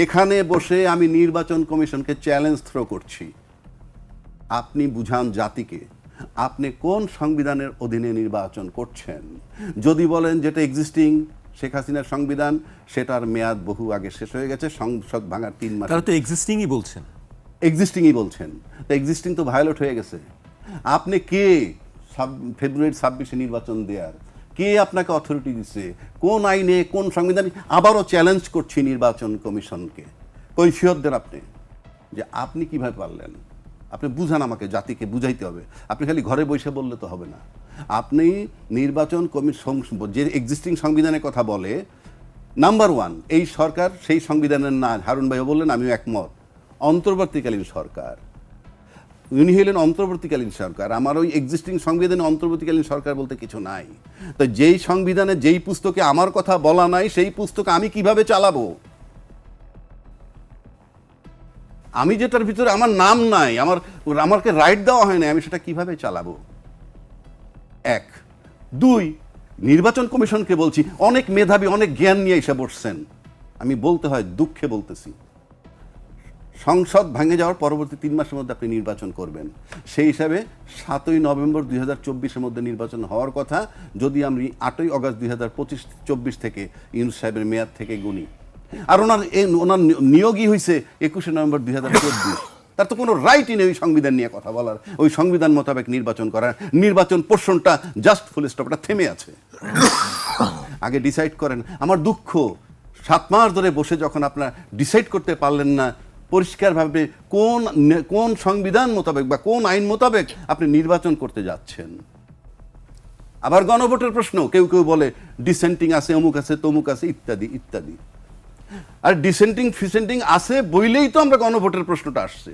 এখানে বসে আমি নির্বাচন কমিশনকে চ্যালেঞ্জ থ্রো করছি। আপনি বুঝান জাতিকে, আপনি কোন সংবিধানের অধীনে নির্বাচন করছেন। যদি বলেন যেটা এক্সিস্টিং শেখ হাসিনার সংবিধান, সেটার মেয়াদ বহু আগে শেষ হয়ে গেছে, সংসদ ভাঙার 3 মাস। তারা তো এক্সিস্টিংই বলছেন। এক্সিস্টিংই বলছেন, তো এক্সিস্টিং তো ভায়োলেট হয়ে গেছে। আপনি কে ফেব্রুয়ারি 26-এ নির্বাচন দেওয়ার? কে আপনাকে অথরিটি দিচ্ছে? কোন আইনে, কোন সংবিধানে? আবারও চ্যালেঞ্জ করছি নির্বাচন কমিশনকে, কৈফিয়ত দেন আপনি, যে আপনি কিভাবে পারলেন। আপনি বুঝান, আমাকে জাতিকে বুঝাইতে হবে। আপনি খালি ঘরে বসে বললে তো হবে না। আপনি নির্বাচন কমিশন যে এক্সিস্টিং সংবিধানের কথা বলে, নাম্বার 1, এই সরকার সেই সংবিধানের না। হারুন ভাইও বললেন, আমিও একমত, অন্তর্বর্তীকালীন সরকার। উনি হলেন অন্তর্বর্তীকালীন সরকার। আমার ওই এক্সিস্টিং সংবিধানে অন্তর্বর্তীকালীন সরকার বলতে কিছু নাই। তো যেই সংবিধানে, যেই পুস্তকে আমার কথা বলা নাই, সেই পুস্তক আমি কিভাবে চালাবো? আমি যেটার ভিতরে আমার নাম নাই, আমাকে রাইট দেওয়া হয় না, আমি সেটা কিভাবে চালাবো? 1, 2, নির্বাচন কমিশনকে বলছি, অনেক মেধাবী, অনেক জ্ঞান নিয়ে এসে বসছেন। আমি বলতে হয়, দুঃখে বলতেছি, সংসদ ভেঙে যাওয়ার পরবর্তী 3 মাসের মধ্যে আপনি নির্বাচন করবেন। সেই হিসাবে 7ই নভেম্বর 2024-এর মধ্যে নির্বাচন হওয়ার কথা, যদি আমি 8ই অগাস্ট 2025-24 থেকে ইউনূস সাহেবের মেয়াদ থেকে গুনি। আর ওনার নিয়োগই হয়েছে 21শে নভেম্বর 2024। তার তো কোনো রাইটই নেই ওই সংবিধান নিয়ে কথা বলার, ওই সংবিধান মোতাবেক নির্বাচন করার। নির্বাচন পোর্শনটা জাস্ট ফুল স্টপটা থেমে আছে। আগে ডিসাইড করেন। আমার দুঃখ, 7 মাস ধরে বসে যখন আপনারা ডিসাইড করতে পারলেন না পরিষ্কারভাবে কোন সংবিধান মোতাবেক বা কোন আইন মোতাবেক আপনি নির্বাচন করতে যাচ্ছেন। আবার গণভোটের প্রশ্ন, কেউ কেউ বলে ডিসেন্টিং আছে, অমুক আছে, তমুক আছে, ইত্যাদি ইত্যাদি। আর ডিসেন্টিং ফিসেন্টিং আছে বইলেই তো আমরা গণভোটের প্রশ্নটা আসছে।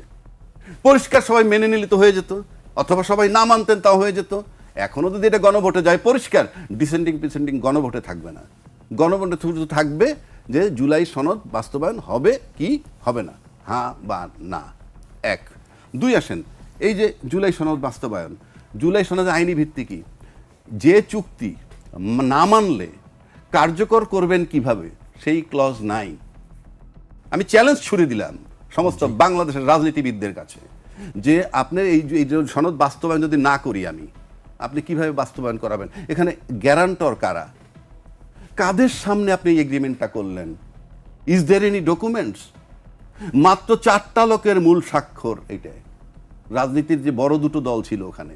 পরিষ্কার সবাই মেনে নিলে তো হয়ে যেত, অথবা সবাই না মানতেন তাও হয়ে যেত। এখনো যদি এটা গণভোটে যায়, পরিষ্কার ডিসেন্টিং ফিসেন্টিং গণভোটে থাকবে না। গণভোটে থাকবে যে জুলাই সনদ বাস্তবায়ন হবে কি হবে না, হ্যাঁ বা না। 1, 2 আসেন, এই যে জুলাই সনদ বাস্তবায়ন, জুলাই সনদের আইনি ভিত্তি কি? যে চুক্তি না মানলে কার্যকর করবেন কিভাবে, সেই ক্লজ নাই। আমি চ্যালেঞ্জ ছুড়ে দিলাম সমস্ত বাংলাদেশের রাজনীতিবিদদের কাছে, যে আপনি এই সনদ বাস্তবায়ন যদি না করি আমি, আপনি কিভাবে বাস্তবায়ন করাবেন? এখানে গ্যারান্টর কারা? কাদের সামনে আপনি এই এগ্রিমেন্টটা করলেন? Is there any documents? মাত্র 4টা লোকের মূল স্বাক্ষর। এইটাই রাজনীতির যে বড় দুটো দল ছিল ওখানে,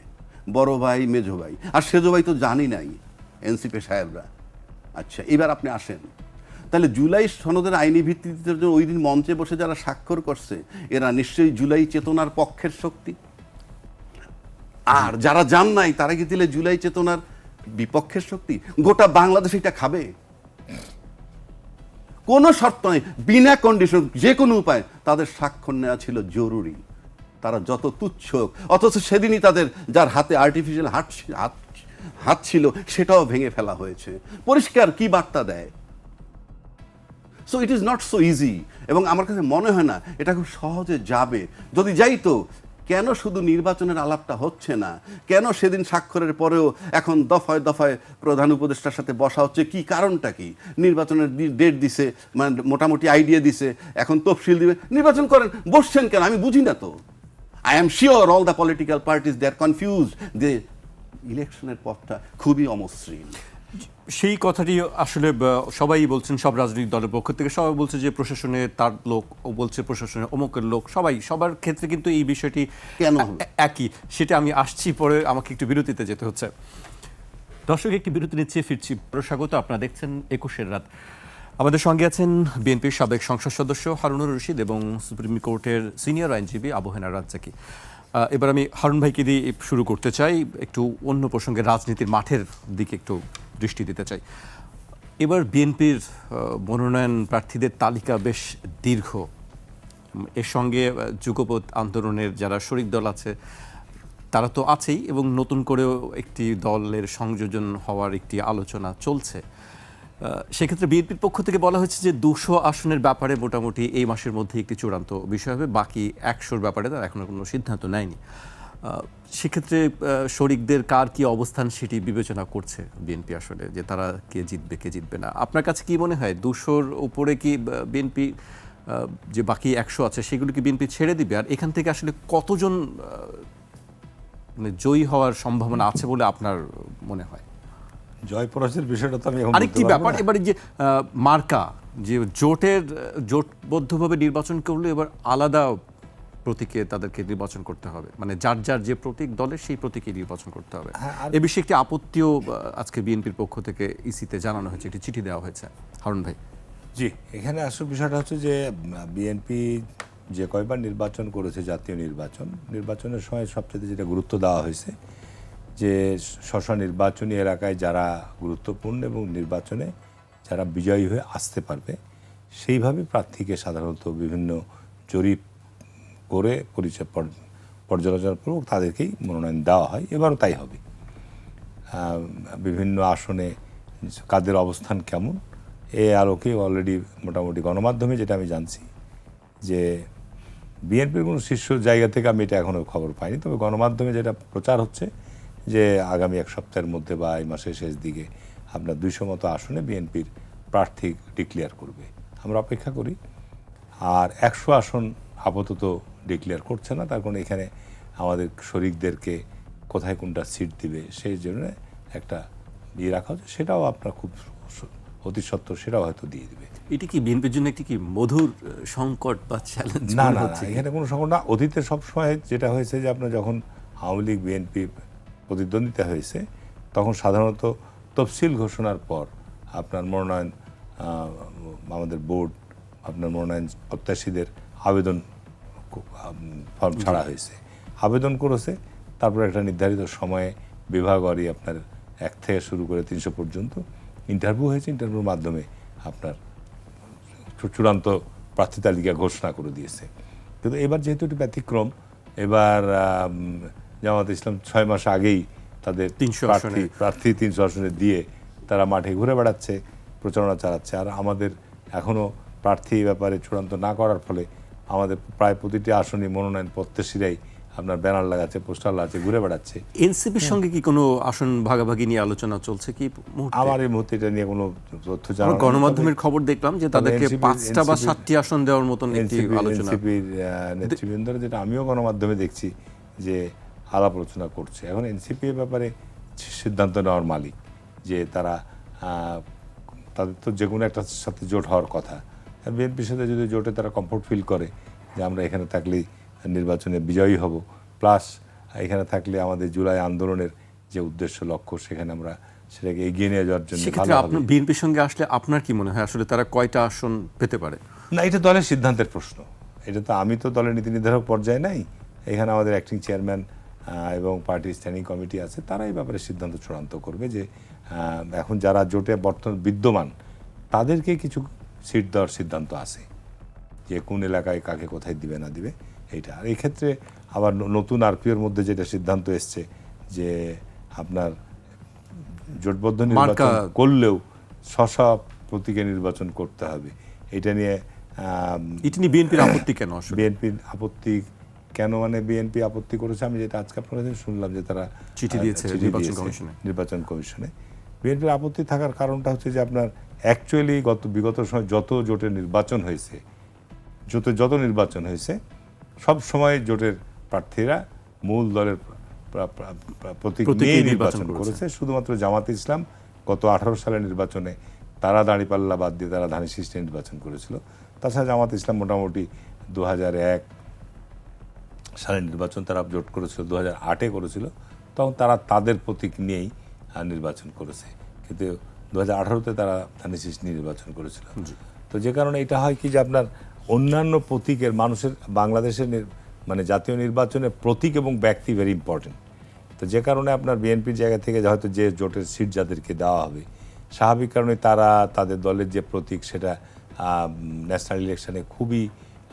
বড় ভাই, মেজো ভাই, আর সেজো ভাই তো জানি নাই, এনসিপি সাহেবরা। আচ্ছা, এবার আপনি আসেন, তাহলে জুলাই সনদের আইনি ভিত্তিতে ওই দিন মঞ্চে বসে যারা স্বাক্ষর করছে, এরা নিশ্চয়ই জুলাই চেতনার পক্ষের শক্তি। আর যারা জান নাই, তারা কি দিলে জুলাই চেতনার বিপক্ষের শক্তি? গোটা বাংলাদেশ এটা খাবে? কোনো শর্ত নেই, বিনা কন্ডিশন, যে কোনো উপায় তাদের স্বাক্ষর নেওয়া ছিল জরুরি। তারা যত তুচ্ছ, অথচ সেদিনই তাদের যার হাতে আর্টিফিশিয়াল হাত ছিল সেটাও ভেঙে ফেলা হয়েছে। পরিষ্কার কি বার্তা দেয়? So it is not so easy, এবং আমার কাছে মনে হয় না এটা খুব সহজে যাবে। যদি যাইতো, কেন শুধু নির্বাচনের আলাপটা হচ্ছে না? কেন সেদিন স্বাক্ষরের পরেও এখন দফায় দফায় প্রধান উপদেষ্টার সাথে বসা হচ্ছে? কি কারণটা কি? নির্বাচনের ডেট দিছে, মানে মোটামুটি আইডিয়া দিছে, এখন তফসিল দিবে, নির্বাচন করেন, বসছেন কেন? আমি বুঝি না তো। I am sure all the political parties they are confused, যে ইলেকশনের পথটা খুবই অমসৃণ। সেই কথাটি আসলে সবাই বলছেন, সব রাজনৈতিক দলের পক্ষ থেকে সবাই বলছে যে প্রশাসনে তার লোক, ও বলছে প্রশাসনে অমুকের লোক, সবার ক্ষেত্রে কিন্তু এই বিষয়টি কেন হলো? একই। সেটা আমি আসছি, পরে আমাকে একটু বিরতিতে যেতে হচ্ছে। দর্শক, একটি বিরতি নিচ্ছে, ফিরছি। স্বাগত, আপনারা দেখছেন 21 রাত। আমাদের সঙ্গে আছেন বিএনপির সাবেক সংসদ সদস্য হারুনুর রশিদ এবং সুপ্রিম কোর্টের সিনিয়র আইনজীবী আবু হেনা রাজ্জাকী। এবার আমি হারুন ভাইকে দিয়ে শুরু করতে চাই, একটু অন্য প্রসঙ্গে, রাজনীতির মাঠের দিকে একটু দৃষ্টি দিতে চাই। এবার বিএনপির মনোনয়ন প্রার্থীদের তালিকা বেশ দীর্ঘ। এর সঙ্গে যুগপৎ আন্দোলনের যারা শরিক দল আছে তারা তো আছেই, এবং নতুন করেও একটি দলের সংযোজন হওয়ার একটি আলোচনা চলছে। সেক্ষেত্রে বিএনপির পক্ষ থেকে বলা হয়েছে যে 200 আসনের ব্যাপারে মোটামুটি এই মাসের মধ্যে একটি চূড়ান্ত বিষয় হবে, বাকি 100-র ব্যাপারে তারা এখনো কোনো সিদ্ধান্ত নেয়নি। সেক্ষেত্রে শরিকদের কার কি অবস্থান সেটি বিবেচনা করছে বিএনপি আসলে, যে তারা কে জিতবে কে জিতবে না। আপনার কাছে কি মনে হয়, 200-র উপরে কি বিএনপি, যে বাকি 100 আছে সেগুলো কি বিএনপি ছেড়ে দিবে? আর এখান থেকে আসলে কতজন মানে জয়ী হওয়ার সম্ভাবনা আছে বলে আপনার মনে হয়? জয় পরাজয়ের বিষয়টা তো আমি এখন আরেকটি ব্যাপার, এবারে যে মার্কা, যে জোটবদ্ধভাবে নির্বাচন করলে এবার আলাদা প্রতীকে তাদেরকে নির্বাচন করতে হবে, মানে যার যার যে প্রতীক দলের সেই প্রতীকে নির্বাচন করতে হবে। এ বিষয়ে একটি আপত্তিও আজকে বিএনপির পক্ষ থেকে ইসিতে জানানো হয়েছে, একটি চিঠি দেওয়া হয়েছে। হারুন ভাই। জি, এখানে আসল বিষয়টা হচ্ছে যে বিএনপি যে কয়বার নির্বাচন করেছে, জাতীয় নির্বাচনের সময় সবচেয়ে যেটা গুরুত্ব দেওয়া হয়েছে যে নির্বাচনী এলাকায় যারা গুরুত্বপূর্ণ এবং নির্বাচনে যারা বিজয়ী হয়ে আসতে পারবে সেইভাবে প্রার্থীকে সাধারণত বিভিন্ন জরিপ করে পর্যালোচনা পূর্বক তাদেরকেই মনোনয়ন দেওয়া হয়। এবারও তাই হবে। বিভিন্ন আসনে কাদের অবস্থান কেমন, এ আলোকে অলরেডি মোটামুটি গণমাধ্যমে যেটা আমি জানছি যে বিএনপির কোনো শীর্ষ জায়গা থেকে আমি এটা এখনও খবর পাইনি, তবে গণমাধ্যমে যেটা প্রচার হচ্ছে যে আগামী এক সপ্তাহের মধ্যে বা এই মাসের শেষ দিকে আপনার 200 মতো আসনে বিএনপির প্রার্থী ডিক্লেয়ার করবে। আমরা অপেক্ষা করি। আর 100 আসন আপাতত ডিক্লেয়ার করছে না, তার কারণ এখানে আমাদের শরিকদেরকে কোথায় কোনটা সিট দিবে সেই জন্য একটা রাখা হচ্ছে, সেটাও আপনার খুব অতি সত্ত্বর সেটাও হয়তো দিয়ে দিবে। এটি কি বিএনপির জন্য একটি কি মধুর সংকট বা চ্যালেঞ্জ? না, এখানে কোনো সংকট না। অতীতে সবসময় যেটা হয়েছে যে আপনার যখন আওয়ামী লীগ বিএনপি প্রতিদ্বন্দ্বিতা হয়েছে তখন সাধারণত তফসিল ঘোষণার পর আপনার মনোনয়ন, আমাদের বোর্ড আপনার মনোনয়ন প্রত্যাশীদের আবেদন ফর্ম ছাড়া হয়েছে, আবেদন করেছে, তারপরে একটা নির্ধারিত সময়ে বিভাগওয়ারি আপনার 1 থেকে শুরু করে 300 পর্যন্ত ইন্টারভিউ হয়েছে। ইন্টারভিউর মাধ্যমে আপনার চূড়ান্ত প্রার্থী তালিকা ঘোষণা করে দিয়েছে। কিন্তু এবার যেহেতু একটি ব্যতিক্রম, এবার জামাত ইসলাম 6 মাস আগেই তাদের প্রার্থী 300 আসনে দিয়ে তারা মাঠে ঘুরে বেড়াচ্ছে, প্রচারণা চালাচ্ছে। আর আমাদের এখনও প্রার্থী ব্যাপারে চূড়ান্ত না করার ফলে আমাদের প্রায় প্রতিটি আসনই মনোনয়ন প্রত্যাশীরাই আপনার ব্যানার লাগাচ্ছে, পোস্টার লাগাচ্ছে, ঘুরে বেড়াচ্ছে। এনসিপির সঙ্গে কি কোনো আসন ভাগাভাগি নিয়ে আলোচনা চলছে কি? আমার এই মুহূর্তে এটা নিয়ে কোনো তথ্য জানা নেই। গণমাধ্যমের খবর দেখলাম যে তাদেরকে 5টা বা 7টি আসন দেওয়ার মতন একটি আলোচনা এনসিপির নেতৃবৃন্দরা, যেটা আমিও গণমাধ্যমে দেখছি যে আলাপ আলোচনা করছে। এখন এনসিপি এর ব্যাপারে সিদ্ধান্ত নেওয়ার মালিক, যে তারা তাদের তো যে কোনো একটা সাথে জোট হওয়ার কথা। বিএনপির সাথে যদি জোটে তারা কমফোর্ট ফিল করে যে আমরা এখানে থাকলেই নির্বাচনে বিজয়ী হব, প্লাস এখানে থাকলে আমাদের জুলাই আন্দোলনের যে উদ্দেশ্য লক্ষ্য সেখানে আমরা সেটাকে এগিয়ে নিয়ে যাওয়ার জন্য সেক্ষেত্রে আপনার বিএনপির সঙ্গে আসলে আপনার কি মনে হয় আসলে তারা কয়টা আসন পেতে পারে? না, এটা দলের সিদ্ধান্তের প্রশ্ন। এটা তো আমি তো দলের নীতি নির্ধারক পর্যায়ে নাই। এখানে আমাদের অ্যাক্টিং চেয়ারম্যান এবং পার্টির স্ট্যান্ডিং কমিটি আছে, তারা এই ব্যাপারে সিদ্ধান্ত চূড়ান্ত করবে যে এখন যারা জোটে বর্তমান বিদ্যমান তাদেরকে কিছু সিট দেওয়ার সিদ্ধান্ত আছে, যে কোন এলাকায় কাকে কোথায় দিবে না দিবে এইটা। আর এই ক্ষেত্রে আবার নতুন আরপিওর মধ্যে যেটা সিদ্ধান্ত এসছে যে আপনার জোটবদ্ধ নির্বাচন করলেও স্ব প্রতীকে নির্বাচন করতে হবে, এটা নিয়ে এটা নিয়ে বিএনপির আপত্তি কেন আসলে? বিএনপির আপত্তি কেন, মানে বিএনপি আপত্তি করেছে, আমি যেটা আজকে আপনার কাছে শুনলাম যে তারা চিঠি দিয়েছে নির্বাচন কমিশনে। বিএনপির আপত্তি থাকার কারণটা হচ্ছে যে আপনার অ্যাকচুয়ালি বিগত সময় যত জোটের নির্বাচন হয়েছে, যত নির্বাচন হয়েছে সব সময় জোটের প্রার্থীরা মূল দলের প্রতীক নিয়ে নির্বাচন করেছে। শুধুমাত্র জামাতে ইসলাম গত 18 সালের নির্বাচনে তারা দাঁড়িপাল্লা বাদ দিয়ে তারা ধানের শীষে নির্বাচন করেছিল। তাছাড়া জামাতে ইসলাম মোটামুটি 2001 সালের নির্বাচন তারা জোট করেছিল, 2008-এ করেছিল, তখন তারা তাদের প্রতীক নিয়েই নির্বাচন করেছে। কিন্তু 2018-তে তারা ধানের শীষ নিয়ে নির্বাচন করেছিল। তো যে কারণে এটা হয় কি যে আপনার অন্যান্য প্রতীকের মানুষের বাংলাদেশের মানে জাতীয় নির্বাচনে প্রতীক এবং ব্যক্তি ভেরি ইম্পর্টেন্ট। তো যে কারণে আপনার বিএনপির জায়গা থেকে হয়তো যে জোটের সিট যাদেরকে দেওয়া হবে, স্বাভাবিক কারণে তারা তাদের দলের যে প্রতীক সেটা ন্যাশনাল ইলেকশনে খুবই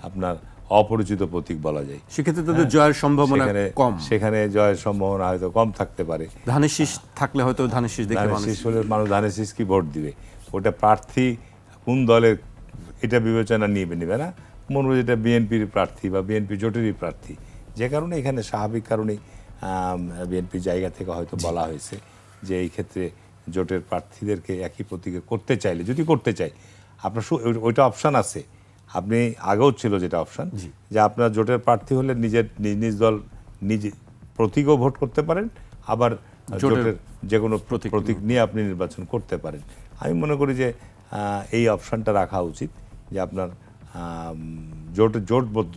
আপনার অপরিচিত প্রতীক বলা যায়। সেক্ষেত্রে তাদের জয়ের সম্ভাবনা কম, সেখানে জয়ের সম্ভাবনা হয়তো কম থাকতে পারে। ধানের শীষ থাকলে হয়তো ধানের শীষ দেখে মানুষ ধানের শীষ কি ভোট দিবে, ওটা প্রার্থী কোন দলের এটা বিবেচনা নেবে না, মনে হয় এটা বিএনপির প্রার্থী বা বিএনপি জোটেরই প্রার্থী। যে কারণে এখানে স্বাভাবিক কারণেই বিএনপির জায়গা থেকে হয়তো বলা হয়েছে যে এই ক্ষেত্রে জোটের প্রার্থীদেরকে একই প্রতীকে করতে চাইলে, যদি করতে চাই আপনার ওইটা অপশান আছে, আপনি আগেও ছিল যেটা অপশান, যে আপনার জোটের প্রার্থী হলে নিজের নিজ দল নিজে প্রতীকও ভোট করতে পারেন, আবার জোটের যে কোনো প্রতীক নিয়ে আপনি নির্বাচন করতে পারেন। আমি মনে করি যে এই অপশানটা রাখা উচিত, যে আপনার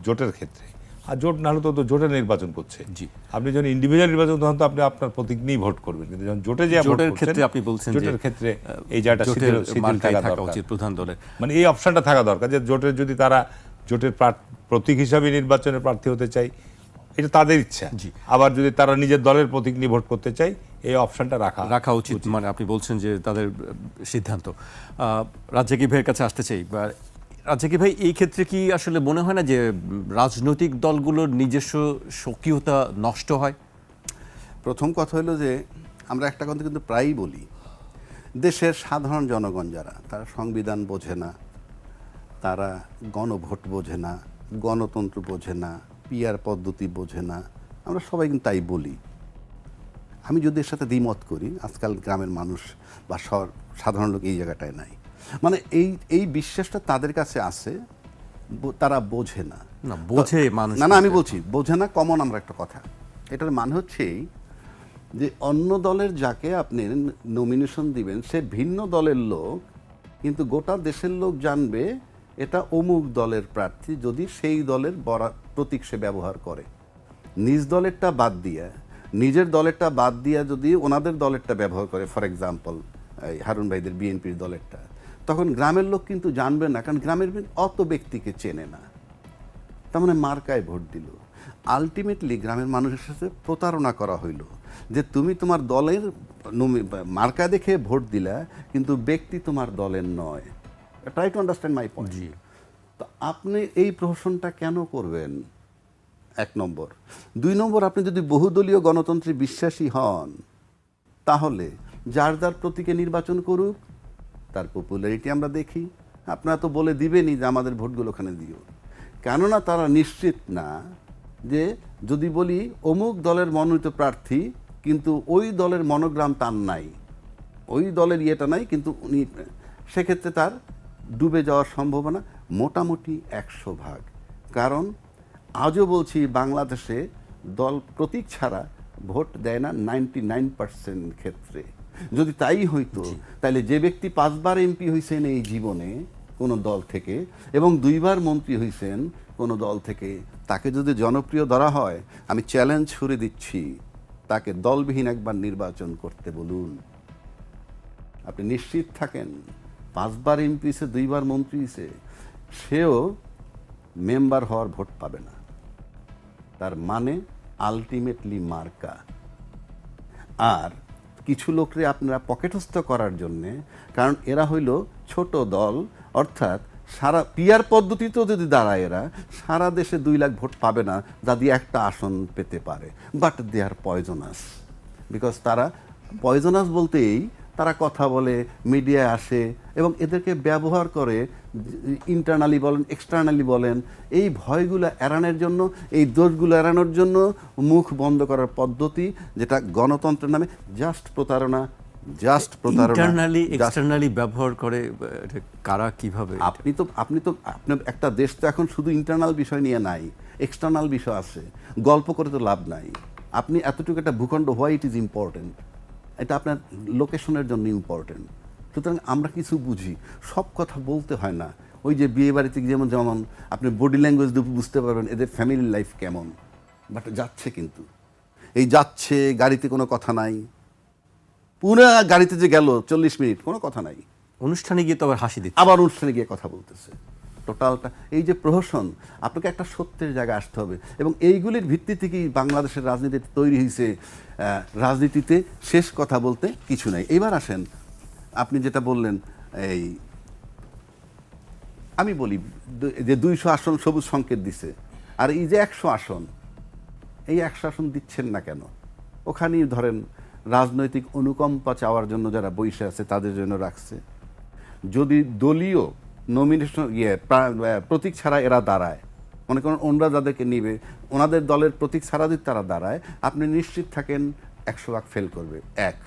জোটের ক্ষেত্রে, আর জোট না হলে তো জোটে নির্বাচন করছে, আপনি যখন ইন্ডিভিজুয়াল নির্বাচন তখন তো আপনি আপনার প্রতীক নিয়েই ভোট করবেন, কিন্তু যখন জোটে যে জোটের ক্ষেত্রে আপনি বলছেন জোটের ক্ষেত্রে এই জায়গাটা শিথিল থাকা উচিত প্রধান দলের, মানে এই অপশনটা থাকা দরকার যে জোটের যদি তারা জোটের প্রতীক হিসাবে নির্বাচনের প্রার্থী হতে চায় এটা তাদের ইচ্ছা, আবার যদি তারা নিজের দলের প্রতীক নিয়ে ভোট করতে চায় এই অপশনটা রাখা উচিত। মানে আপনি বলছেন যে তাদের সিদ্ধান্ত। রাজ্জাকি ভাইয়ের কাছে আসতে চাই। রাজ্জাকি ভাই, এই ক্ষেত্রে কি আসলে মনে হয় না যে রাজনৈতিক দলগুলোর নিজস্ব স্বকীয়তা নষ্ট হয়? প্রথম কথা হলো যে আমরা একটা কথা কিন্তু প্রায়ই বলি, দেশের সাধারণ জনগণ যারা, তারা সংবিধান বোঝে না, তারা গণভোট বোঝে না, গণতন্ত্র বোঝে না, পিআর পদ্ধতি বোঝে না, আমরা সবাই কিন্তু তাই বলি। আমি যদি এর সাথে দ্বিমত করি, আজকাল গ্রামের মানুষ বা সাধারণ লোক এই জায়গাটায় নাই, মানে এই বিশ্বাসটা তাদের কাছে আছে, তারা বোঝে না। বোঝে মানুষ না, আমি বলছি বোঝে না কমন আমরা একটা কথা। এটার মানে হচ্ছে যে অন্য দলের যাকে আপনি নমিনেশন দিবেন সে ভিন্ন দলের লোক, কিন্তু গোটা দেশের লোক জানবে এটা অমুক দলের প্রার্থী যদি সেই দলের প্রতীক সে ব্যবহার করে। নিজের দলেরটা বাদ দিয়া যদি ওনাদের দলেরটা ব্যবহার করে, ফর এক্সাম্পল হারুন ভাইদের বিএনপির দলেরটা, তখন গ্রামের লোক কিন্তু জানবে না, কারণ গ্রামের অত ব্যক্তিকে চেনে না, তার মানে মার্কায় ভোট দিল। আলটিমেটলি গ্রামের মানুষের সাথে প্রতারণা করা হইল, যে তুমি তোমার দলের মার্কা দেখে ভোট দিলা, কিন্তু ব্যক্তি তোমার দলের নয়। Try to understand my point. তো আপনি এই প্রহসনটা কেন করবেন? 1 নম্বর। 2 নম্বর, আপনি যদি বহুদলীয় গণতন্ত্রে বিশ্বাসী হন, তাহলে যার যার প্রতীকে নির্বাচন করুক, তার পপুলারিটি আমরা দেখি। আপনারা তো বলে দিবেনই যে আমাদের ভোটগুলো ওখানে দিও, কেননা তারা নিশ্চিত না যে যদি বলি অমুক দলের মনোনীত প্রার্থী, কিন্তু ওই দলের মনোগ্রাম তার নাই, ওই দলের ইয়েটা নাই, কিন্তু উনি, সেক্ষেত্রে তার ডুবে যাওয়ার সম্ভাবনা মোটামুটি 100 ভাগ। কারণ আজও বলছি, বাংলাদেশে দল প্রতীক ছাড়া ভোট দেয় না 99% ক্ষেত্রে। যদি তাই হইতো, তাহলে যে ব্যক্তি 5 বার এমপি হয়েছেন এই জীবনে কোনো দল থেকে, এবং 2 বার মন্ত্রী হয়েছেন কোনো দল থেকে, তাকে যদি জনপ্রিয় ধরা হয়, আমি চ্যালেঞ্জ ছুড়ে দিচ্ছি, তাকে দলবিহীন একবার নির্বাচন করতে বলুন। আপনি নিশ্চিত থাকেন 5 বার এমপি হয়েছে, 2 বার মন্ত্রী হয়েছে, সেও মেম্বার হওয়ার ভোট পাবে না। তার মানে আলটিমেটলি মার্কা। আর কিছু লোকরে আপনারা পকেটস্থ করার জন্যে, কারণ এরা হইল ছোট দল, অর্থাৎ সারা পিআর পদ্ধতিতেও যদি দাঁড়ায় এরা সারা দেশে 2 লাখ ভোট পাবে না, যা দিয়ে একটা আসন পেতে পারে। But they are poisonous, because তারা পয়জনাস বলতেই তারা কথা বলে, মিডিয়ায় আসে এবং এদেরকে ব্যবহার করে, ইন্টারনালি বলেন এক্সটার্নালি বলেন, এই ভয়গুলো এড়ানোর জন্য, এই দোষগুলো এড়ানোর জন্য মুখ বন্ধ করার পদ্ধতি, যেটা গণতন্ত্রের নামে জাস্ট প্রতারণা, ইন্টারনালি এক্সটার্নালি ব্যবহার করে এটা কারা কিভাবে? আপনি আপনার একটা দেশ তো এখন শুধু ইন্টারনাল বিষয় নিয়ে নাই, এক্সটার্নাল বিষয় আছে। গল্প করে তো লাভ নাই। আপনি এতটুকু একটা ভূখণ্ড, হোয়াই ইট ইজ ইম্পর্টেন্ট, এটা আপনার লোকেশনের জন্য ইম্পর্টেন্ট। সুতরাং আমরা কিছু বুঝি, সব কথা বলতে হয় না। ওই যে বিয়ে বাড়িতে যেমন যেমন আপনি বডি ল্যাঙ্গুয়েজ বুঝতে পারবেন এদের ফ্যামিলি লাইফ কেমন। বাট যাচ্ছে, কিন্তু এই যাচ্ছে, গাড়িতে কোনো কথা নাই, পুরো গাড়িতে যে গেল 40 মিনিট কোনো কথা নাই, অনুষ্ঠানে গিয়ে তো আবার হাসি দিচ্ছে, আবার অনুষ্ঠানে গিয়ে কথা বলতেছে। টোটালটা এই যে প্রহসন, আপনাকে একটা সত্যের জায়গায় আসতে হবে এবং এইগুলির ভিত্তি থেকেই বাংলাদেশের রাজনীতি তৈরি হয়েছে। রাজনীতিতে শেষ কথা বলতে কিছু নাই। এবার আসেন, আপনি যেটা বললেন, এই আমি বলি যে 200 আসন সবুজ সংকেত দিছে, আর এই যে 100 আসন, এই 100 আসন দিচ্ছেন না কেন? ওখানেই ধরেন রাজনৈতিক অনুকম্পা চাওয়ার জন্য যারা বসে আছে তাদের জন্য রাখছে। যদি দলীয় নমিনেশন প্রতীক ছাড়া এরা দাঁড়ায়, মনে করেন ওনরা যাদেরকে নিবে ওনাদের দলের প্রতীক ছাড়া যদি তারা দাঁড়ায়, আপনি নিশ্চিত থাকেন 100% ফেল করবে। 1,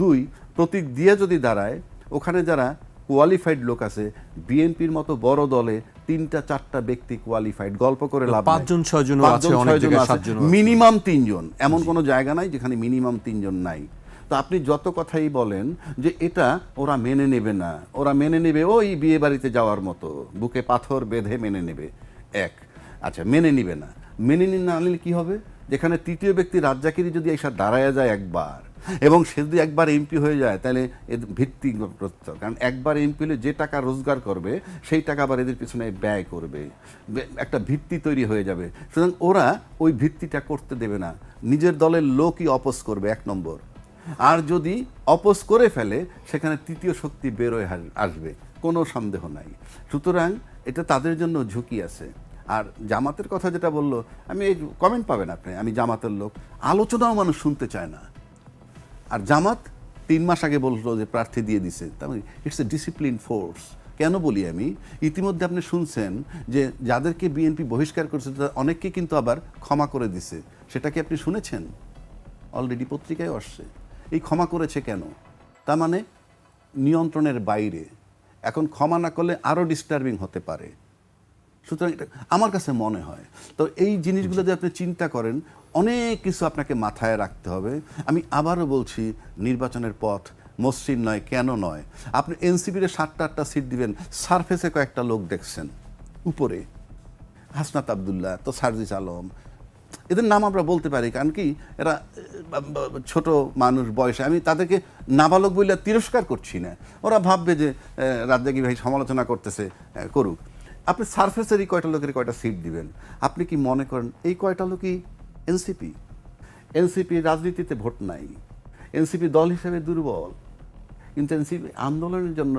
2, প্রতীক দিয়ে যদি দাঁড়ায়, ওখানে যারা কোয়ালিফাইড লোক আছে, বিএনপির মতো বড় দলে 3-4টা ব্যক্তি কোয়ালিফাইড, গল্প করে লাভ নাই। 5-6 জন আছে, অনেক জায়গায় 7 জন, মিনিমাম 3 জন, এমন কোনো জায়গা নাই যেখানে মিনিমাম 3 জন নাই। তো আপনি যত কথাই বলেন যে এটা ওরা মেনে নেবে না, ওরা মেনে নেবে ওই বিয়ে বাড়িতে যাওয়ার মতো, বুকে পাথর বেঁধে মেনে নেবে। আচ্ছা, মেনে নিবে না, মেনে না নিলে কি হবে? যেখানে তৃতীয় ব্যক্তি রাজ্জাকেরই যদি এসে দাঁড়ায় যায় একবার, এবং সে যদি একবার এমপি হয়ে যায়, তাহলে এর ভিত্তি প্রত্যয়, কারণ একবার এমপি হলে যে টাকা রোজগার করবে সেই টাকা আবার এদের পিছনে ব্যয় করবে, একটা ভিত্তি তৈরি হয়ে যাবে। সুতরাং ওরা ওই ভিত্তিটা করতে দেবে না, নিজের দলের লোকই অপোজ করবে 1 নম্বর। আর যদি অপোজ করে ফেলে, সেখানে তৃতীয় শক্তি বেরোয় আসবে, কোনো সন্দেহ নাই। সুতরাং এটা তাদের জন্য ঝুঁকি আছে। আর জামাতের কথা যেটা বললো, আমি এই কমেন্ট পাবেন আপনি, আমি জামাতের লোক, আলোচনাও মানুষ শুনতে চায় না। আর জামাত 3 মাস আগে বললো যে প্রার্থী দিয়ে দিছে, তার মানে ইটস এ ডিসিপ্লিন ফোর্স। কেন বলি আমি, ইতিমধ্যে আপনি শুনছেন যে যাদেরকে বিএনপি বহিষ্কার করছে তাদের অনেককে কিন্তু আবার ক্ষমা করে দিছে। সেটা কি আপনি শুনেছেন? অলরেডি পত্রিকায় আসছে। এই ক্ষমা করেছে কেন? তার মানে নিয়ন্ত্রণের বাইরে। এখন ক্ষমা না করলে আরও ডিস্টার্বিং হতে পারে। সুতরাং এটা আমার কাছে মনে হয়, তো এই জিনিসগুলো যদি আপনি চিন্তা করেন, অনেক কিছু আপনাকে মাথায় রাখতে হবে। আমি আবারও বলছি, নির্বাচনের পথ মসৃণ নয়। কেন নয়? আপনি এনসিপির 7-8টা সিট দিবেন, সারফেসে কয়েকটা লোক দেখছেন, উপরে হাসনাত আবদুল্লাহ, তো সার্জিস আলম, এদের নাম আমরা বলতে পারি, কারণ কি এরা ছোট মানুষ বয়সে, আমি তাদেরকে নাবালক বলে তিরস্কার করছি না। ওরা ভাববে যে রাজ্জাকি ভাই সমালোচনা করতেছে, করুক। আপনি সারফেসেরই কয়টা লোকের কয়টা সিট দিবেন? আপনি কি মনে করেন এই কয়টা লোকই এনসিপি? এনসিপি রাজনীতিতে ভোট নাই, এনসিপি দল হিসেবে দুর্বল, কিন্তু এনসিপি আন্দোলনের জন্য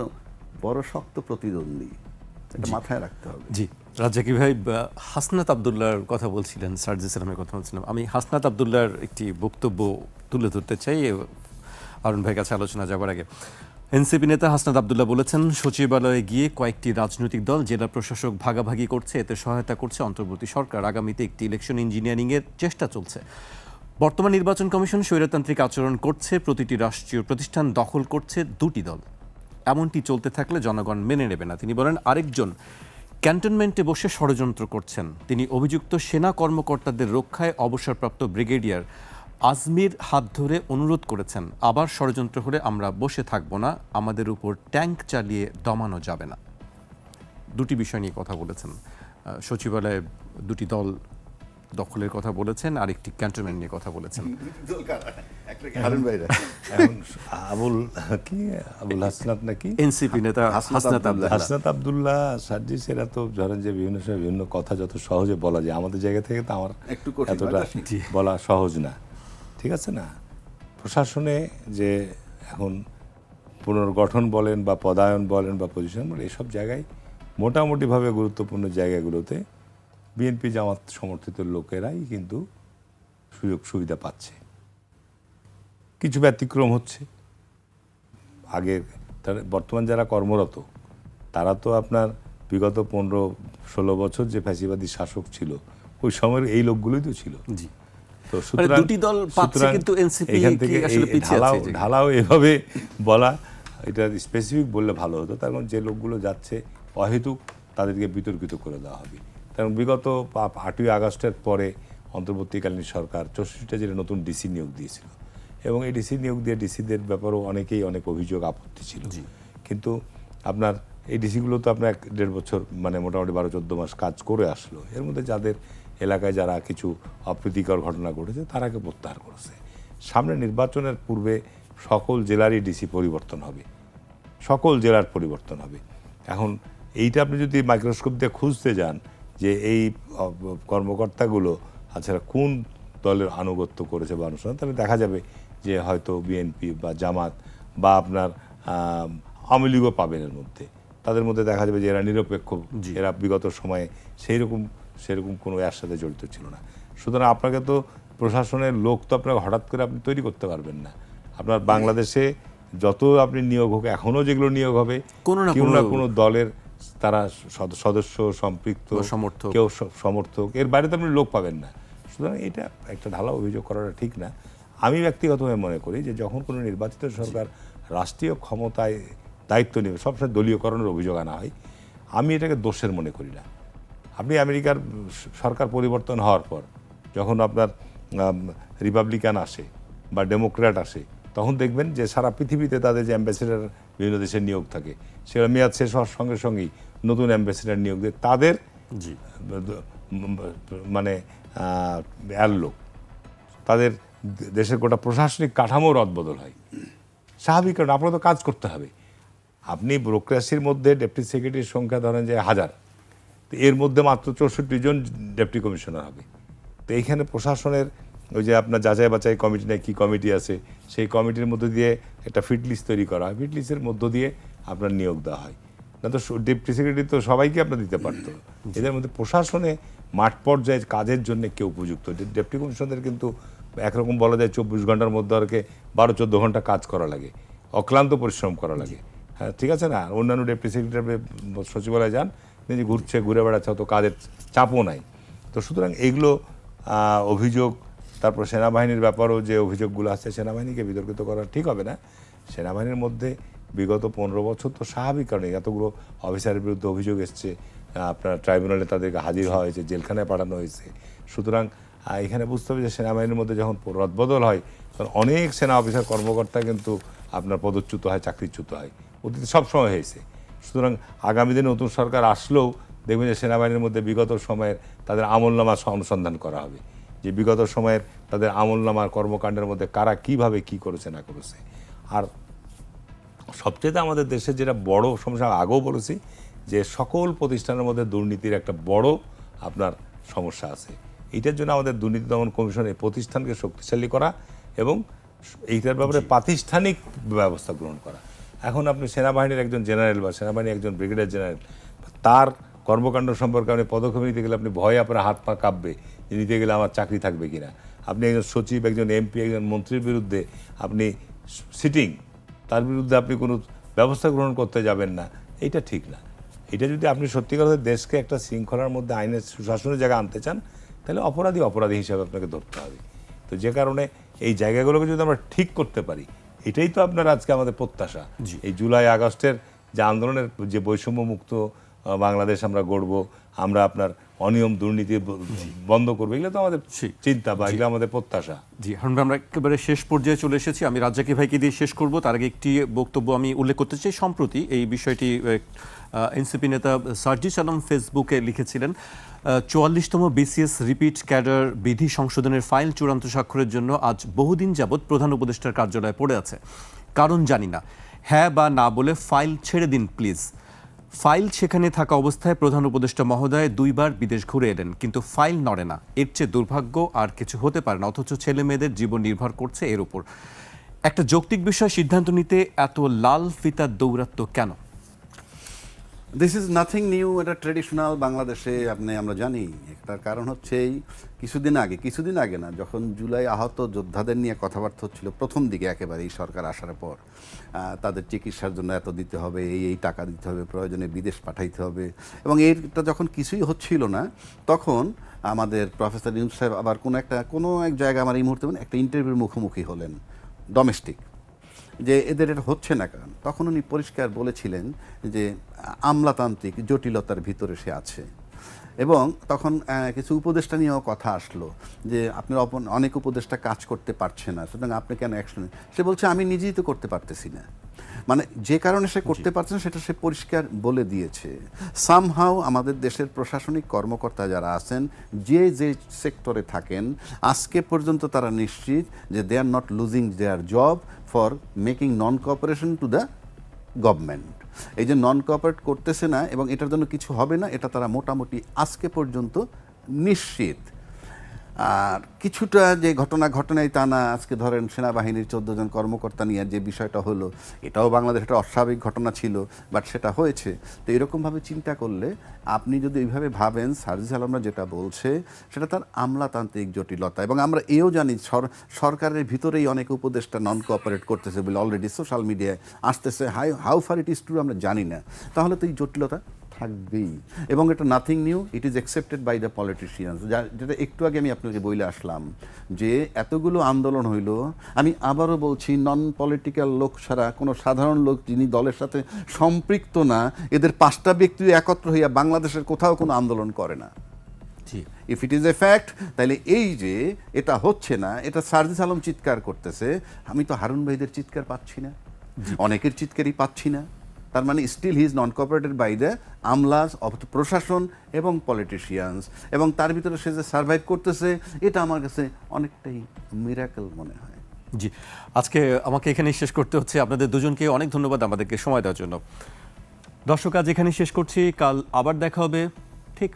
বড় শক্ত প্রতিদ্বন্দ্বী। এটা মাথায় রাখতে হবে। জি, রাজ্জাকি ভাই, হাসনাত আবদুল্লাহর কথা বলছিলেন, সার্জিস আলমের কথা বলছিলাম। আমি হাসনাত আবদুল্লাহর একটি বক্তব্য তুলে ধরতে চাই আরুণ ভাইয়ের কাছে আলোচনা যাবার আগে। এনসিপি নেতা হাসনাত আবদুল্লাহ বলেছেন, সচিবালয়ে গিয়ে কয়েকটি রাজনৈতিক দল জেলা প্রশাসক ভাগাভাগি করছে, এতে সহায়তা করছে অন্তর্বর্তী সরকার। আগামীতে একটি ইলেকশন ইঞ্জিনিয়ারিংয়ের চেষ্টা চলছে। বর্তমান নির্বাচন কমিশন স্বৈরতান্ত্রিক আচরণ করছে, প্রতিটি রাষ্ট্রীয় প্রতিষ্ঠান দখল করছে 2টি দল। এমনটি চলতে থাকলে জনগণ মেনে নেবে না। তিনি বলেন, আরেকজন ক্যান্টনমেন্টে বসে ষড়যন্ত্র করছেন। তিনি অভিযুক্ত সেনা কর্মকর্তাদের রক্ষায় অবসরপ্রাপ্ত ব্রিগেডিয়ার আজমির হাত ধরে অনুরোধ করেছেন, আবার ষড়যন্ত্র হলে আমরা বসে থাকব না, আমাদের উপর ট্যাঙ্ক চালিয়ে দমানো যাবে না। 2টি বিষয় নিয়ে কথা বলেছেন। সচিবালয়ে 2টি দল দখলের কথা বলেছেন, আর একটি ক্যান্টনমেন্ট নিয়ে কথা বলেছেন। আবুল হাসনাত নাকি এনসিপি নেতা হাসনাত আবদুল্লাহ, সার্জিস, এরা তো ধরেন যে বিভিন্ন সময় বিভিন্ন কথা যত সহজে বলা যায়, আমাদের জায়গা থেকে তো আমার একটু এতটা বলা সহজ না। ঠিক আছে না? প্রশাসনে যে এখন পুনর্গঠন বলেন বা পদায়ন বলেন বা পজিশন বলেন, এসব জায়গায় মোটামুটিভাবে গুরুত্বপূর্ণ জায়গাগুলোতে বিএনপি জামাত সমর্থিত লোকেরাই কিন্তু সুযোগ সুবিধা পাচ্ছে। কিছু ব্যতিক্রম হচ্ছে, আগে বর্তমান যারা কর্মরত তারা তো আপনার বিগত 15-16 বছর যে ফ্যাসিবাদী শাসক ছিল ওই সময়ের এই লোকগুলোই তো ছিল। জি, তো মানে দুটি দল পাচ্ছে কিন্তু এনসিপি এখান থেকে আসলে পিছিয়ে আছে। ঢালাও এভাবে বলা এটা স্পেসিফিক বললে ভালো হতো। তার কারণ যে লোকগুলো যাচ্ছে অহেতুক তাদেরকে বিতর্কিত করে দেওয়া হবে। কারণ বিগত 8ই আগস্টের পরে অন্তর্বর্তীকালীন সরকার 64টা জেলে নতুন ডিসি নিয়োগ দিয়েছিল এবং এই ডিসি নিয়োগ দিয়ে ডিসিদের ব্যাপারেও অনেকেই অনেক অভিযোগ আপত্তি ছিল। কিন্তু আপনার এই ডিসিগুলো তো আপনার 1.5 বছর মানে মোটামুটি 12-14 মাস কাজ করে আসলো। এর মধ্যে যাদের এলাকায় যারা কিছু অপ্রীতিকর ঘটনা ঘটেছে তারাকে প্রত্যাহার করেছে। সামনে নির্বাচনের পূর্বে সকল জেলারই ডিসি পরিবর্তন হবে, সকল জেলার পরিবর্তন হবে। এখন এইটা আপনি যদি মাইক্রোস্কোপ দিয়ে খুঁজতে যান যে এই কর্মকর্তাগুলো আচ্ছা কোন দলের আনুগত্য করেছে বা অনুসরণ, তাহলে দেখা যাবে যে হয়তো বিএনপি বা জামাত বা আপনার আওয়ামী লীগও পাবেন এর মধ্যে। তাদের মধ্যে দেখা যাবে যে এরা নিরপেক্ষ, এরা বিগত সময়ে সেরকম কোনো এর সাথে জড়িত ছিল না। সুতরাং আপনাকে তো প্রশাসনের লোক তো আপনাকে হঠাৎ করে আপনি তৈরি করতে পারবেন না। আপনার বাংলাদেশে যত আপনি নিয়োগ হোক, এখনও যেগুলো নিয়োগ হবে কেউ না কোনো দলের তারা সদস্য সম্পৃক্ত, কেউ সমর্থক, এর বাইরে তো আপনি লোক পাবেন না। সুতরাং এটা একটা ঢালা অভিযোগ করাটা ঠিক না। আমি ব্যক্তিগতভাবে মনে করি যে যখন কোনো নির্বাচিত সরকার রাষ্ট্রীয় ক্ষমতায় দায়িত্ব নেবে সবসময় দলীয়করণের অভিযোগ আনা হয়। আমি এটাকে দোষের মনে করি না। আপনি আমেরিকার সরকার পরিবর্তন হওয়ার পর যখন আপনার রিপাবলিকান আসে বা ডেমোক্র্যাট আসে তখন দেখবেন যে সারা পৃথিবীতে তাদের যে অ্যাম্বাসেডার বিভিন্ন দেশের নিয়োগ থাকে সেটা মেয়াদ শেষ হওয়ার সঙ্গে সঙ্গেই নতুন অ্যাম্বাসেডার নিয়োগ দেয় তাদের মানে লোক, তাদের দেশের গোটা প্রশাসনিক কাঠামো রদবদল হয়। স্বাভাবিক, কারণ আপনার তো কাজ করতে হবে। আপনি ব্যুরোক্রেসির মধ্যে ডেপুটি সেক্রেটারির সংখ্যা ধরেন যে 1000, তো এর মধ্যে মাত্র 64 জন ডেপুটি কমিশনার হবে। তো এইখানে প্রশাসনের ওই যে আপনার যাচাই বাছাই কমিটি নেই, কী কমিটি আছে, সেই কমিটির মধ্যে দিয়ে একটা ফিট লিস্ট তৈরি করা হয়, ফিট লিস্টের মধ্য দিয়ে আপনার নিয়োগ দেওয়া হয়। না তো ডেপুটি সেক্রেটারি তো সবাইকে আপনার দিতে পারতো। এদের মধ্যে প্রশাসনে মাঠ পর্যায়ে কাজের জন্য কেউ উপযুক্ত। ডেপুটি কমিশনারদের কিন্তু একরকম বলা যায় 24 ঘন্টার মধ্যে ওকে 12-14 ঘন্টা কাজ করা লাগে, অক্লান্ত পরিশ্রম করা লাগে। হ্যাঁ, ঠিক আছে না? অন্যান্য ডেপুটি সেক্রেটারি সচিবালয়ে যান, নিজে ঘুরে বেড়াচ্ছে, অত কাজের চাপও নাই। তো সুতরাং এইগুলো অভিযোগ, তারপর সেনাবাহিনীর ব্যাপারেও যে অভিযোগগুলো আছে সেনাবাহিনীকে বিতর্কিত করা ঠিক হবে না। সেনাবাহিনীর মধ্যে বিগত 15 বছর তো স্বাভাবিক কারণে এতগুলো অফিসারের বিরুদ্ধে অভিযোগ এসছে, আপনার ট্রাইব্যুনালে তাদেরকে হাজির হওয়া হয়েছে, জেলখানায় পাঠানো হয়েছে। সুতরাং এখানে বুঝতে হবে যে সেনাবাহিনীর মধ্যে যখন রদবদল হয় তখন অনেক সেনা অফিসার কর্মকর্তা কিন্তু আপনার পদচ্যুত হয়, চাকরিচ্যুত হয়, অতীতে সবসময় হয়েছে। সুতরাং আগামী দিনে নতুন সরকার আসলেও দেখবেন যে সেনাবাহিনীর মধ্যে বিগত সময়ের তাদের আমলনামা অনুসন্ধান করা হবে, যে বিগত সময়ের তাদের আমলনামার কর্মকাণ্ডের মধ্যে কারা কিভাবে কি করেছে না করেছে। আর সবচেয়ে আমাদের দেশের যেটা বড় সমস্যা, আগেও বলেছি যে সকল প্রতিষ্ঠানের মধ্যে দুর্নীতির একটা বড় আপনার সমস্যা আছে। এইটার জন্য আমাদের দুর্নীতি দমন কমিশনের প্রতিষ্ঠানকে শক্তিশালী করা এবং এইটার ব্যাপারে প্রাতিষ্ঠানিক ব্যবস্থা গ্রহণ করা। এখন আপনি সেনাবাহিনীর একজন জেনারেল বা সেনাবাহিনীর একজন ব্রিগেডিয়ার জেনারেল, তার কর্মকাণ্ড সম্পর্কে আপনি পদক্ষেপ নিতে গেলে আপনি ভয়ে আপনার হাত পা কাঁপবে যে নিতে গেলে আমার চাকরি থাকবে কিনা। আপনি একজন সচিব, একজন এমপি, একজন মন্ত্রীর বিরুদ্ধে আপনি সিটিং, তার বিরুদ্ধে আপনি কোনো ব্যবস্থা গ্রহণ করতে যাবেন না, এইটা ঠিক না। এটা যদি আপনি সত্যিকার দেশকে একটা শৃঙ্খলার মধ্যে আইনের সুশাসনের জায়গায় আনতে চান তাহলে অপরাধী হিসাবে আপনাকে ধরতে হবে। তো যে কারণে এই জায়গাগুলোকে যদি আমরা ঠিক করতে পারি, এটাই তো আপনার আজকে আমাদের প্রত্যাশা। এই জুলাই আগস্টের যে আন্দোলনের যে বৈষম্য মুক্ত বাংলাদেশ আমরা গড়ব, আমরা আপনার অনিয়ম দুর্নীতি বন্ধ করবো, এগুলো তো আমাদের চিন্তা বা এগুলো আমাদের প্রত্যাশা। জি, হারুন ভাই, আমরা একেবারে শেষ পর্যায়ে চলে এসেছি। আমি রাজ্জাকি ভাইকে দিয়ে শেষ করব, তার আগে একটি বক্তব্য আমি উল্লেখ করতে চাই। সম্প্রতি এই বিষয়টি এনসিপি নেতা সার্জিস আলম ফেসবুকে লিখেছিলেন, 44তম বিসিএস রিপিট ক্যাডার বিধি সংশোধনের ফাইল চূড়ান্ত স্বাক্ষরের জন্য আজ বহুদিন যাবৎ প্রধান উপদেষ্টার কার্যালয়ে পড়ে আছে। কারণ জানি না, হ্যাঁ বা না বলে ফাইল ছেড়ে দিন প্লিজ। ফাইল সেখানে থাকা অবস্থায় প্রধান উপদেষ্টা মহোদয় 2 বার বিদেশ ঘুরে এলেন, কিন্তু ফাইল নড়ে না। এর চেয়ে দুর্ভাগ্য আর কিছু হতে পারে না, অথচ ছেলে মেয়েদের জীবন নির্ভর করছে এর উপর। একটা যৌক্তিক বিষয় সিদ্ধান্ত নিতে এত লাল ফিতার দৌরাত্ম্য কেন? দিস ইজ নাথিং নিউ, এটা ট্রেডিশনাল বাংলাদেশে আমরা জানি। এটার কারণ হচ্ছে এই কিছুদিন আগে না, যখন জুলাই আহত যোদ্ধাদের নিয়ে কথাবার্তা হচ্ছিল প্রথম দিকে একেবারে এই সরকার আসার পর, তাদের চিকিৎসার জন্য এত দিতে হবে, এই টাকা দিতে হবে, প্রয়োজনে বিদেশ পাঠাইতে হবে, এবং এটা যখন কিছুই হচ্ছিল না, তখন আমাদের প্রফেসর ইউনূস সাহেব আবার কোনো এক জায়গায় আমার এই মুহূর্তে একটা ইন্টারভিউর মুখোমুখি হলেন, ডোমেস্টিক, যে এদের এটা হচ্ছে না। কারণ তখন উনি পরিষ্কার বলেছিলেন যে আমলাতান্ত্রিক জটিলতার ভিতরে সে আছে, এবং তখন কিছু উপদেষ্টা নিয়েও কথা আসলো যে আপনার অনেক উপদেষ্টা কাজ করতে পারছে না, সুতরাং আপনি কেন অ্যাকশন। সে বলছে আমি নিজেই তো করতে পারতেছি না, মানে যে কারণে সে করতে পারছে না সেটা সে পরিষ্কার বলে দিয়েছে। সামহাও আমাদের দেশের প্রশাসনিক কর্মকর্তা যারা আছেন, যে সেক্টরে থাকেন, আজকে পর্যন্ত তারা নিশ্চিত যে they are not losing their job for making non cooperation to the government. এই যে নন কোঅপারেট করতেছে না এবং এটার জন্য কিছু হবে না, এটা তারা মোটামুটি আজকে পর্যন্ত নিশ্চিত। আর কিছুটা যে ঘটনায় তা না, আজকে ধরেন সেনাবাহিনীর 14 জন কর্মকর্তা নিয়ে যে বিষয়টা হলো, এটাও বাংলাদেশ একটা অস্বাভাবিক ঘটনা ছিল, বাট সেটা হয়েছে। তো এরকমভাবে চিন্তা করলে আপনি যদি এইভাবে ভাবেন, সার্জিস আলমরা যেটা বলছে সেটা তার আমলাতান্ত্রিক জটিলতা, এবং আমরা এও জানি সরকারের ভিতরেই অনেক উপদেষ্টা নন কোঅপারেট করতেছে বলে অলরেডি সোশ্যাল মিডিয়ায় আসতেছে। How far it is true আমরা জানি না, তাহলে তো এই জটিলতা থাকবেই, এবং এটা nothing new, it is accepted by the politicians. যেটা একটু আগে আমি আপনাকে বলে আসলাম যে এতগুলো আন্দোলন হইল, আমি আবারও বলছি, নন পলিটিক্যাল লোক ছাড়া কোনো সাধারণ লোক যিনি দলের সাথে সম্পৃক্ত না, এদের 5টা ব্যক্তি একত্র হইয়া বাংলাদেশের কোথাও কোনো আন্দোলন করে না। If it is a fact, তাহলে এই যে এটা হচ্ছে না, এটা সার্জিস আলম চিৎকার করতেছে, আমি তো হারুন ভাইদের চিৎকার পাচ্ছি না, অনেকের চিৎকারই পাচ্ছি না। তার মানে still he is non cooperated by the আমলাস অফ প্রশাসন এবং পলিটিশিয়ানস, এবং তার ভিতরে সে যে সার্ভাইভ করতেছে, এটা আমার কাছে অনেকটাই মিরাকেল মনে হয়। জি, আজকে আমাকে এখানে শেষ করতে হচ্ছে। আপনাদের দুজনকে অনেক ধন্যবাদ আমাদেরকে সময় দেওয়ার জন্য। দর্শক, আজ এখানে শেষ করছি, কাল আবার দেখা হবে ঠিক